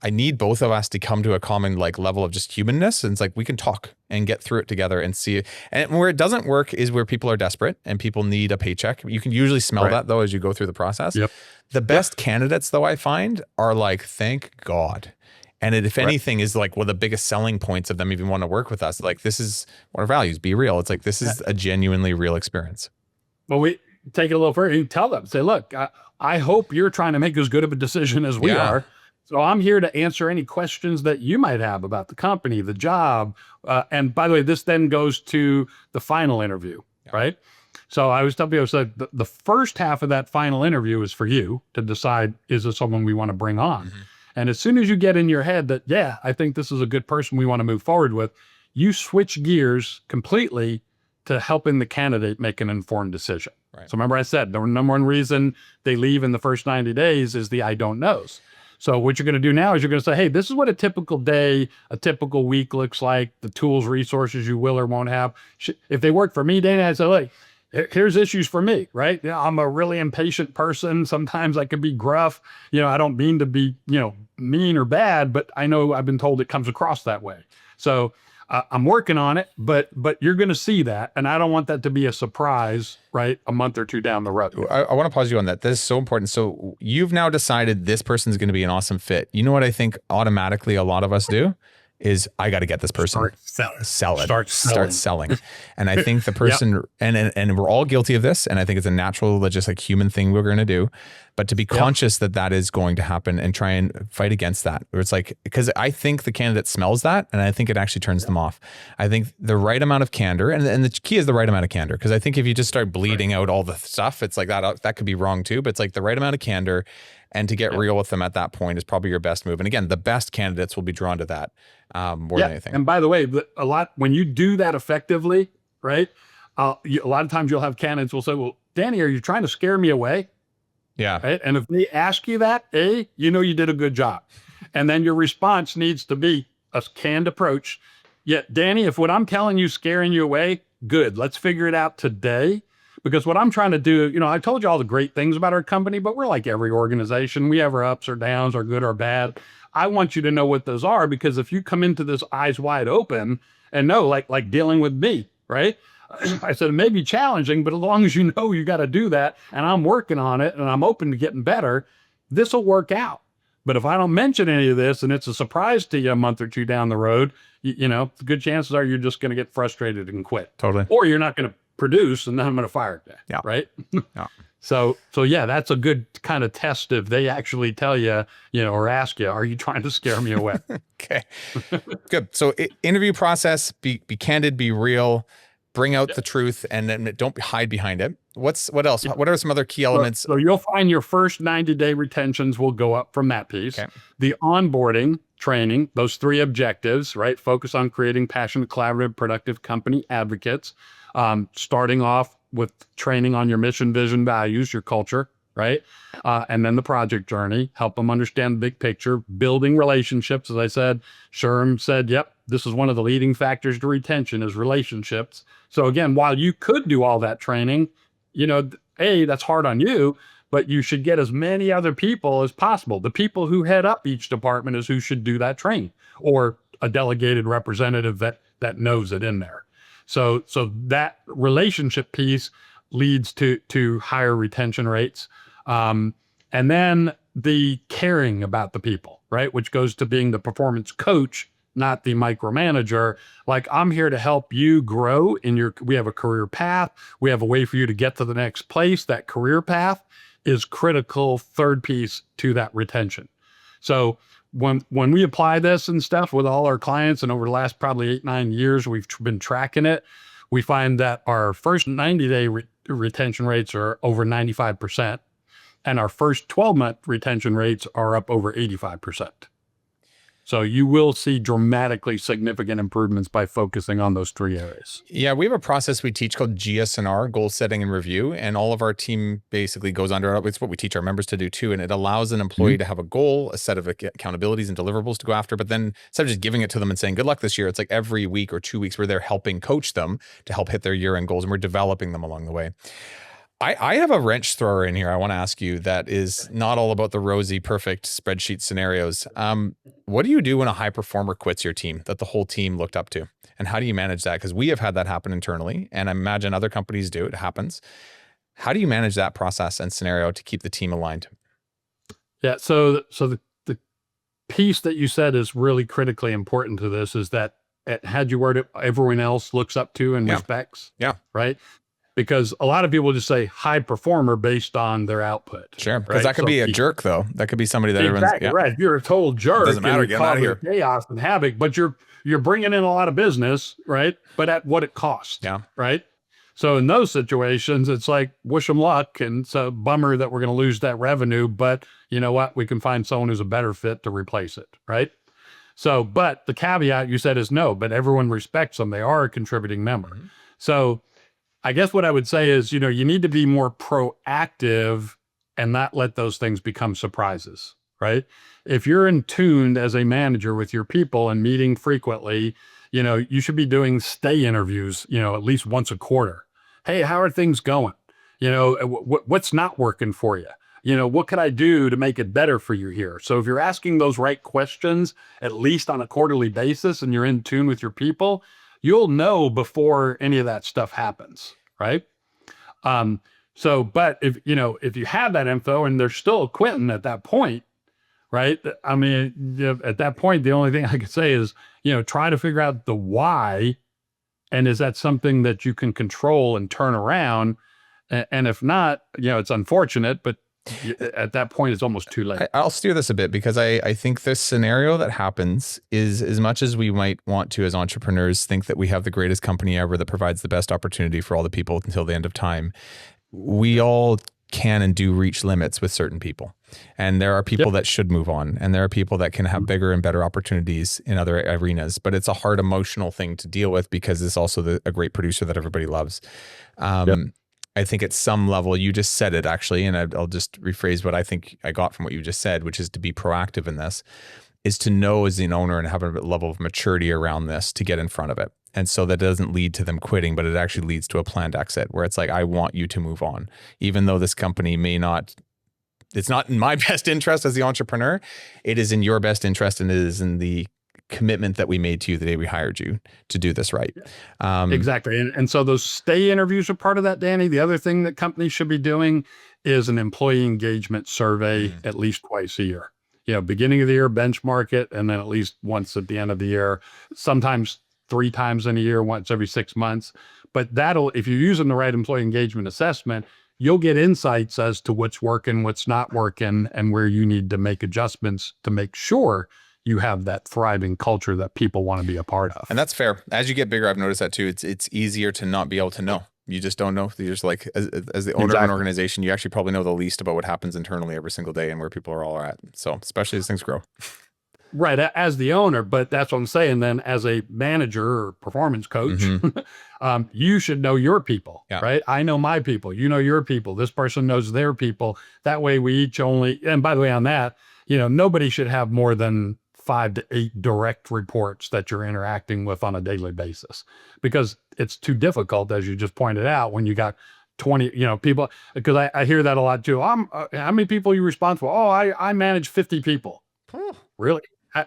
I need both of us to come to a common like level of just humanness. And it's like, we can talk and get through it together and see it. And where it doesn't work is where people are desperate and people need a paycheck. You can usually smell that though, as you go through the process. Yep. The best candidates though, I find are like, thank God. And if anything is like one of the biggest selling points of them even want to work with us. Like this is what our values, be real. It's like, this is a genuinely real experience. Well, we take it a little further. You tell them, say, look, I hope you're trying to make as good of a decision as we are. So I'm here to answer any questions that you might have about the company, the job. And by the way, this then goes to the final interview, right? So I always tell people, so the first half of that final interview is for you to decide, is this someone we want to bring on? And as soon as you get in your head that, yeah, I think this is a good person we want to move forward with, you switch gears completely to helping the candidate make an informed decision. Right. So remember I said, the number one reason they leave in the first 90 days is the I don't knows. So what you're going to do now is you're going to say, hey, this is what a typical day, a typical week looks like, the tools, resources you will or won't have. If they work for me, Dana, I say, hey, here's issues for me, right? Yeah, I'm a really impatient person. Sometimes I can be gruff. I don't mean to be, mean or bad, but I know I've been told it comes across that way. So I'm working on it, but you're going to see that. And I don't want that to be a surprise, right? A month or two down the road. I want to pause you on that. This is so important. So you've now decided this person's going to be an awesome fit. You know what I think automatically a lot of us do? Is I got to get this person. Start selling. And I think the person, and we're all guilty of this. And I think it's a natural, just like human thing we're going to do, but to be conscious that is going to happen and try and fight against that. Where it's like, because I think the candidate smells that and I think it actually turns them off. I think the right amount of candor, and the key is the right amount of candor. Because I think if you just start bleeding out all the stuff, it's like that could be wrong too, but it's like the right amount of candor. And to get real with them at that point is probably your best move. And again, the best candidates will be drawn to that more than anything. And by the way, when you do that effectively, right? A lot of times you'll have candidates will say, well, Danny, are you trying to scare me away? Yeah. Right? And if they ask you that, you did a good job. And then your response needs to be a canned approach. Yet, Danny, if what I'm telling you scaring you away, good. Let's figure it out today. Because what I'm trying to do, I told you all the great things about our company, but we're like every organization. We have our ups or downs, our good or bad. I want you to know what those are, because if you come into this eyes wide open and know, like dealing with me, right? I said, it may be challenging, but as long as you know you got to do that, and I'm working on it and I'm open to getting better, this will work out. But if I don't mention any of this and it's a surprise to you a month or two down the road, the good chances are you're just going to get frustrated and quit. Totally. Or you're not going to produce, and then I'm going to fire you. Yeah. Right. Yeah. So yeah, that's a good kind of test if they actually tell you, or ask you, are you trying to scare me away? Okay. Good. So interview process, be candid, be real, bring out the truth, and then don't hide behind it. What else? What are some other key elements? So you'll find your first 90-day retentions will go up from that piece. Okay. The onboarding training, those 3 objectives, right? Focus on creating passionate, collaborative, productive company advocates. Starting off with training on your mission, vision, values, your culture, right? And then the project journey, help them understand the big picture, building relationships. As I said, Sherm said, yep, this is one of the leading factors to retention is relationships. So again, while you could do all that training, that's hard on you, but you should get as many other people as possible. The people who head up each department is who should do that training, or a delegated representative that knows it in there. So that relationship piece leads to higher retention rates. And then the caring about the people, right? Which goes to being the performance coach, not the micromanager. Like, I'm here to help you grow we have a career path. We have a way for you to get to the next place. That career path is critical third piece to that retention. So when we apply this and stuff with all our clients, and over the last probably 8-9 years, we've been tracking it, we find that our first 90-day retention rates are over 95%, and our first 12-month retention rates are up over 85%. So you will see dramatically significant improvements by focusing on those 3 areas. Yeah, we have a process we teach called GSNR, goal setting and review. And all of our team basically goes under it. It's what we teach our members to do too. And it allows an employee to have a goal, a set of accountabilities and deliverables to go after. But then instead of just giving it to them and saying, good luck this year, it's like every week or 2 weeks where they're helping coach them to help hit their year-end goals. And we're developing them along the way. I have a wrench thrower in here I want to ask you that is not all about the rosy, perfect spreadsheet scenarios. What do you do when a high performer quits your team that the whole team looked up to? And how do you manage that? Because we have had that happen internally, and I imagine other companies do. It happens. How do you manage that process and scenario to keep the team aligned? Yeah, so the piece that you said is really critically important to this is that had you word it, everyone else looks up to and respects. Yeah. Right? Because a lot of people just say high performer based on their output. Sure. Because that could be a jerk, though. That could be somebody that exactly right. If you're a total jerk, doesn't matter. Get out of here. Chaos and havoc, but you're bringing in a lot of business, right? But at what it costs. Yeah. Right. So in those situations, it's like wish them luck, and it's a bummer that we're going to lose that revenue. But you know what? We can find someone who's a better fit to replace it, right? So, but the caveat you said is no, but everyone respects them. They are a contributing member. Mhm. So I guess what I would say is, you need to be more proactive and not let those things become surprises, right? If you're in tuned as a manager with your people and meeting frequently, you should be doing stay interviews, at least once a quarter. Hey, how are things going? What's not working for you? What could I do to make it better for you here? So if you're asking those right questions, at least on a quarterly basis, and you're in tune with your people, you'll know before any of that stuff happens, right? But if you have that info and they're still quitting at that point, right? I mean, at that point, the only thing I could say is, try to figure out the why, and is that something that you can control and turn around? And if not, it's unfortunate, but at that point, it's almost too late. I'll steer this a bit because I think this scenario that happens is, as much as we might want to as entrepreneurs think that we have the greatest company ever that provides the best opportunity for all the people until the end of time, we all can and do reach limits with certain people. And there are people that should move on, and there are people that can have bigger and better opportunities in other arenas, but it's a hard emotional thing to deal with because it's also a great producer that everybody loves. I think at some level, you just said it actually, and I'll just rephrase what I think I got from what you just said, which is to be proactive in this, is to know as an owner and have a level of maturity around this to get in front of it. And so that doesn't lead to them quitting, but it actually leads to a planned exit where it's like, I want you to move on, even though this company it's not in my best interest as the entrepreneur. It is in your best interest, and it is in the commitment that we made to you the day we hired you to do this right. Exactly. And so those stay interviews are part of that, Danny. The other thing that companies should be doing is an employee engagement survey at least twice a year. Beginning of the year, benchmark it, and then at least once at the end of the year, sometimes 3 times in a year, once every 6 months. But if you're using the right employee engagement assessment, you'll get insights as to what's working, what's not working, and where you need to make adjustments to make sure you have that thriving culture that people want to be a part of. And that's fair. As you get bigger, I've noticed that too. It's easier to not be able to know. You just don't know. You're just like, as the owner of an organization, you actually probably know the least about what happens internally every single day and where people are all at. So especially as things grow. Right, as the owner, but that's what I'm saying. Then as a manager or performance coach, you should know your people, right? I know my people. You know your people. This person knows their people. That way we each and by the way, on that, nobody should have more than 5 to 8 direct reports that you're interacting with on a daily basis, because it's too difficult, as you just pointed out, when you got 20, people, because I hear that a lot too. How many people are you responsible? Oh, I manage 50 people. Really?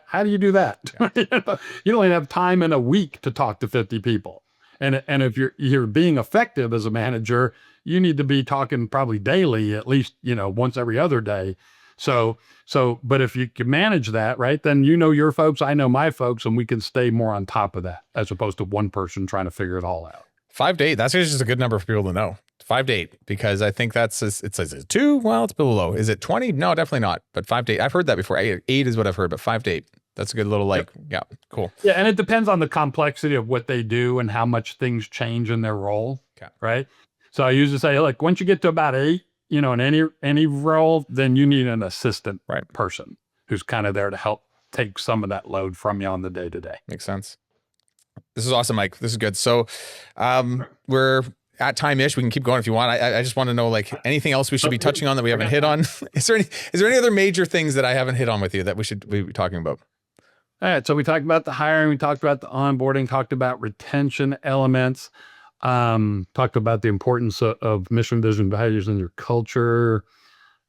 How do you do that? You don't even have time in a week to talk to 50 people. And if you're being effective as a manager, you need to be talking probably daily, at least, once every other day. But if you can manage that, right, then your folks, I know my folks, and we can stay more on top of that as opposed to one person trying to figure it all out. 5 to 8. That's just a good number for people to know. 5 to 8, because I think it says 2. Well, it's below. Is it 20? No, definitely not. But 5 to 8, I've heard that before. 8 is what I've heard, but 5 to 8. That's a good little cool. Yeah, and it depends on the complexity of what they do and how much things change in their role, right? So I usually say, look, once you get to about 8, in any role, then you need an assistant person who's kind of there to help take some of that load from you on the day-to-day. Makes sense. This is awesome, Mike. This is good. So we're at time-ish. We can keep going if you want. I just want to know, like, anything else we should be touching on that we haven't hit on? Is there any other major things that I haven't hit on with you that we should be talking about? All right. So we talked about the hiring. We talked about the onboarding, talked about retention elements, talked about the importance of mission, vision, values in your culture.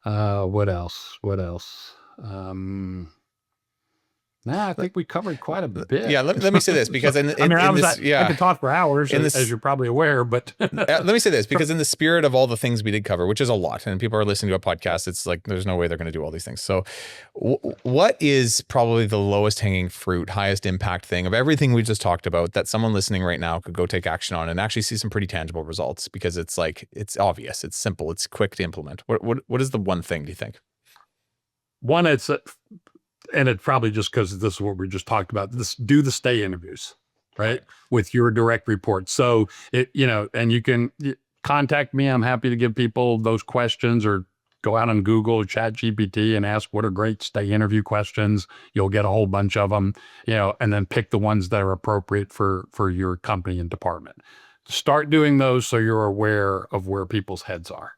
What else? I think we covered quite a bit. Yeah, let me say this, because I could talk for hours, as you're probably aware, but let me say this, because in the spirit of all the things we did cover, which is a lot, and people are listening to a podcast, it's like, there's no way they're going to do all these things. So what is probably the lowest hanging fruit, highest impact thing of everything we just talked about that someone listening right now could go take action on and actually see some pretty tangible results? Because it's like, it's obvious, it's simple, it's quick to implement. What is the one thing, do you think? One, and it's probably just because this is what we just talked about. Do the stay interviews, right? With your direct reports. So and you can contact me. I'm happy to give people those questions, or go out on Google or Chat GPT and ask what are great stay interview questions. You'll get a whole bunch of them, and then pick the ones that are appropriate for your company and department. Start doing those so you're aware of where people's heads are.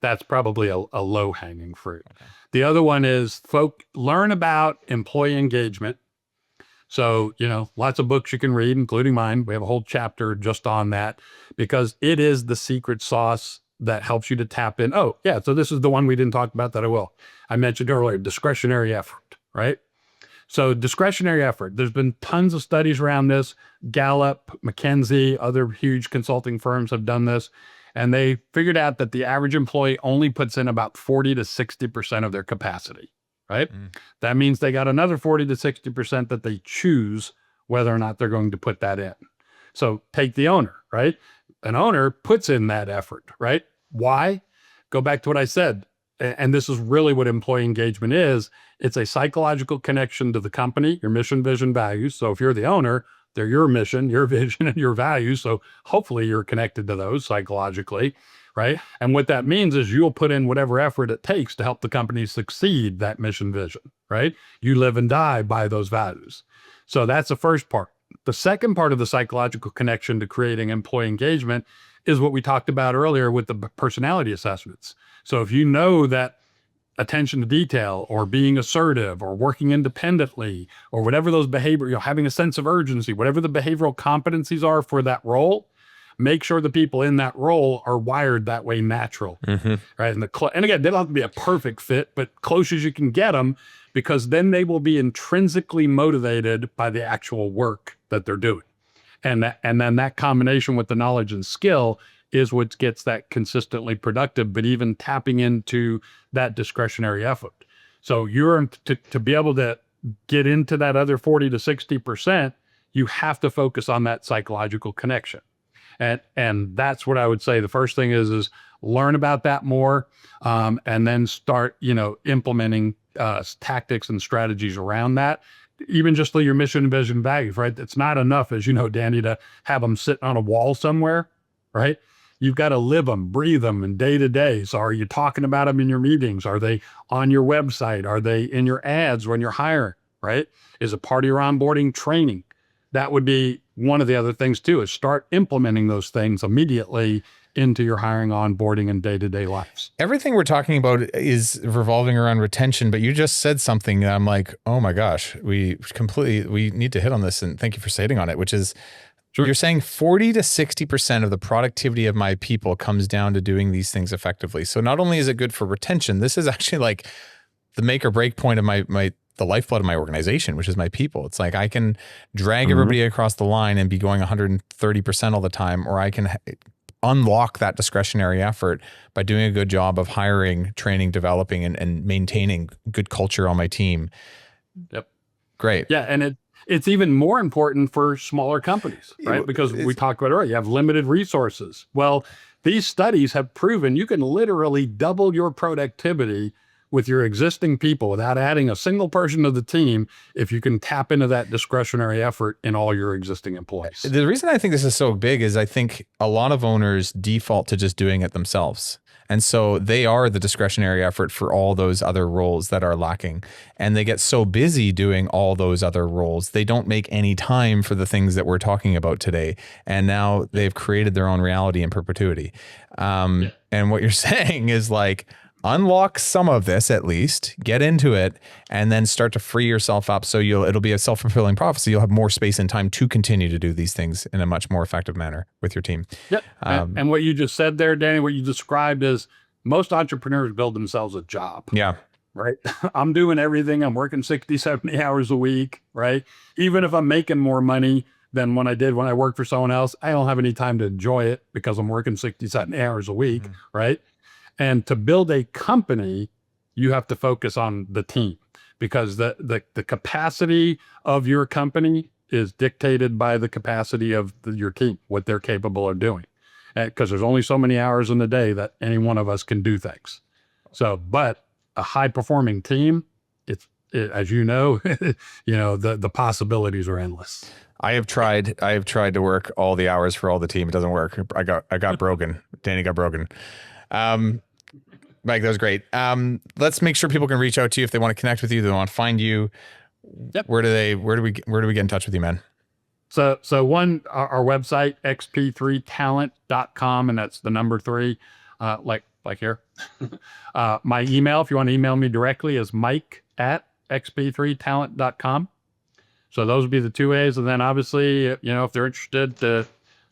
That's probably a low hanging fruit. Okay. The other one is learn about employee engagement. So, lots of books you can read, including mine. We have a whole chapter just on that, because it is the secret sauce that helps you to tap in. Oh, yeah. So this is the one we didn't talk about that I mentioned earlier, discretionary effort, right? So discretionary effort, there's been tons of studies around this. Gallup, McKinsey, other huge consulting firms have done this. And they figured out that the average employee only puts in about 40 to 60% of their capacity, right? That means they got another 40 to 60% that they choose whether or not they're going to put that in. So take the owner, right? An owner puts in that effort, right? Why? Go back to what I said. And this is really what employee engagement is. It's a psychological connection to the company, your mission, vision, values. So if you're the owner, they're your mission, your vision, and your values. So hopefully you're connected to those psychologically, right? And what that means is you'll put in whatever effort it takes to help the company succeed that mission, vision, right? You live and die by those values. So that's the first part. The second part of the psychological connection to creating employee engagement is what we talked about earlier with the personality assessments. So if you know that attention to detail, or being assertive, or working independently, or whatever those behavior, having a sense of urgency, whatever the behavioral competencies are for that role, make sure the people in that role are wired that way natural, right? And again, they don't have to be a perfect fit, but close as you can get them, because then they will be intrinsically motivated by the actual work that they're doing. And then that combination with the knowledge and skill is what gets that consistently productive, but even tapping into that discretionary effort. So you're to be able to get into that other 40 to 60%, you have to focus on that psychological connection. And that's what I would say. The first thing is learn about that more, and then start, implementing tactics and strategies around that. Even just your mission, vision, values, right? It's not enough, as you know, Danny, to have them sit on a wall somewhere, right? You've got to live them, breathe them, and day to day. So are you talking about them in your meetings? Are they on your website? Are they in your ads when you're hiring, right? Is it part of your onboarding training? That would be one of the other things too, is start implementing those things immediately into your hiring, onboarding, and day-to-day lives. Everything we're talking about is revolving around retention, but you just said something that I'm like, oh my gosh, we need to hit on this, and thank you for stating on it, which is, sure. You're saying 40 to 60% of the productivity of my people comes down to doing these things effectively. So not only is it good for retention, this is actually like the make or break point of the lifeblood of my organization, which is my people. It's like I can drag everybody across the line and be going 130% all the time, or I can unlock that discretionary effort by doing a good job of hiring, training, developing, and maintaining good culture on my team. Yep. Great. Yeah. And it's even more important for smaller companies, right? Because we talked about earlier, you have limited resources. Well, these studies have proven you can literally double your productivity with your existing people without adding a single person to the team if you can tap into that discretionary effort in all your existing employees. The reason I think this is so big is I think a lot of owners default to just doing it themselves. And so they are the discretionary effort for all those other roles that are lacking. And they get so busy doing all those other roles, they don't make any time for the things that we're talking about today. And now they've created their own reality in perpetuity. And what you're saying is like, unlock some of this at least, get into it, and then start to free yourself up. So it'll be a self-fulfilling prophecy. You'll have more space and time to continue to do these things in a much more effective manner with your team. Yep. And what you just said there, Danny, what you described is most entrepreneurs build themselves a job. Yeah. Right. I'm doing everything. I'm working 60, 70 hours a week. Right. Even if I'm making more money than when I worked for someone else, I don't have any time to enjoy it because I'm working 60, 70 hours a week. Right. And to build a company, you have to focus on the team, because the capacity of your company is dictated by the capacity of your team, what they're capable of doing. Because there's only so many hours in the day that any one of us can do things. So, but a high performing team, as you know, the possibilities are endless. I have tried to work all the hours for all the team. It doesn't work. I got broken. Danny got broken. Mike, that was great. Let's make sure people can reach out to you if they want to connect with you, they want to find you. Yep. Where do we get in touch with you, man? So our website, XP3Talent.com, and that's the number 3, like here. My email, if you want to email me directly, is mike@XP3Talent.com. So those would be the 2 ways. And then obviously, if they're interested, to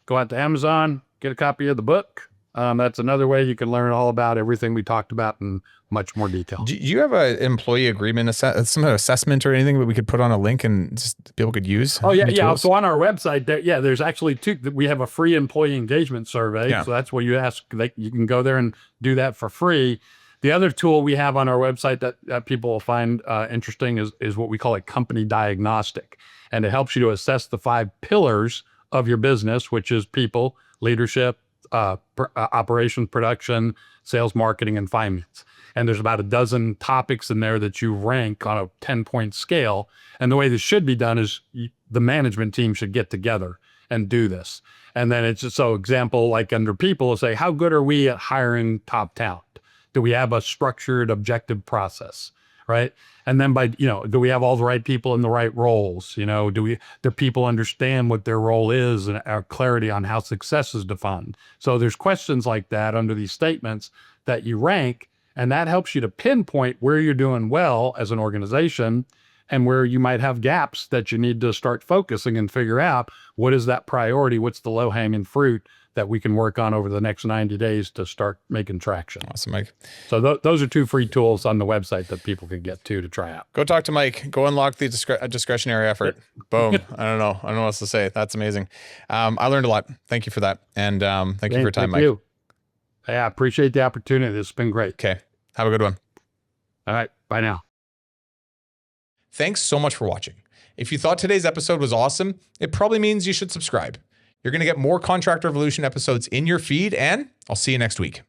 go out to Amazon, get a copy of the book. That's another way you can learn all about everything we talked about in much more detail. Do you have an employee agreement, some kind of assessment or anything that we could put on a link and just people could use? Oh, yeah. So on our website, there's actually 2. We have a free employee engagement survey. Yeah. So that's where you ask. You can go there and do that for free. The other tool we have on our website that people will find interesting is what we call a company diagnostic. And it helps you to assess the 5 pillars of your business, which is people, leadership, operations, production, sales, marketing, and finance. And there's about a dozen topics in there that you rank on a 10-point scale. And the way this should be done is the management team should get together and do this. And then it's just, so example, like under people, say, how good are we at hiring top talent? Do we have a structured, objective process, right? And then do we have all the right people in the right roles? Do people understand what their role is and our clarity on how success is defined? So there's questions like that under these statements that you rank, and that helps you to pinpoint where you're doing well as an organization and where you might have gaps that you need to start focusing and figure out what is that priority, what's the low-hanging fruit that we can work on over the next 90 days to start making traction. Awesome, Mike. So those are 2 free tools on the website that people can get to try out. Go talk to Mike. Go unlock the discretionary effort. Boom. I don't know what else to say. That's amazing. I learned a lot. Thank you for that. And thank you for your time, Mike. You. Hey, I appreciate the opportunity. It's been great. Okay. Have a good one. All right. Bye now. Thanks so much for watching. If you thought today's episode was awesome, it probably means you should subscribe. You're going to get more Contractor Evolution episodes in your feed, and I'll see you next week.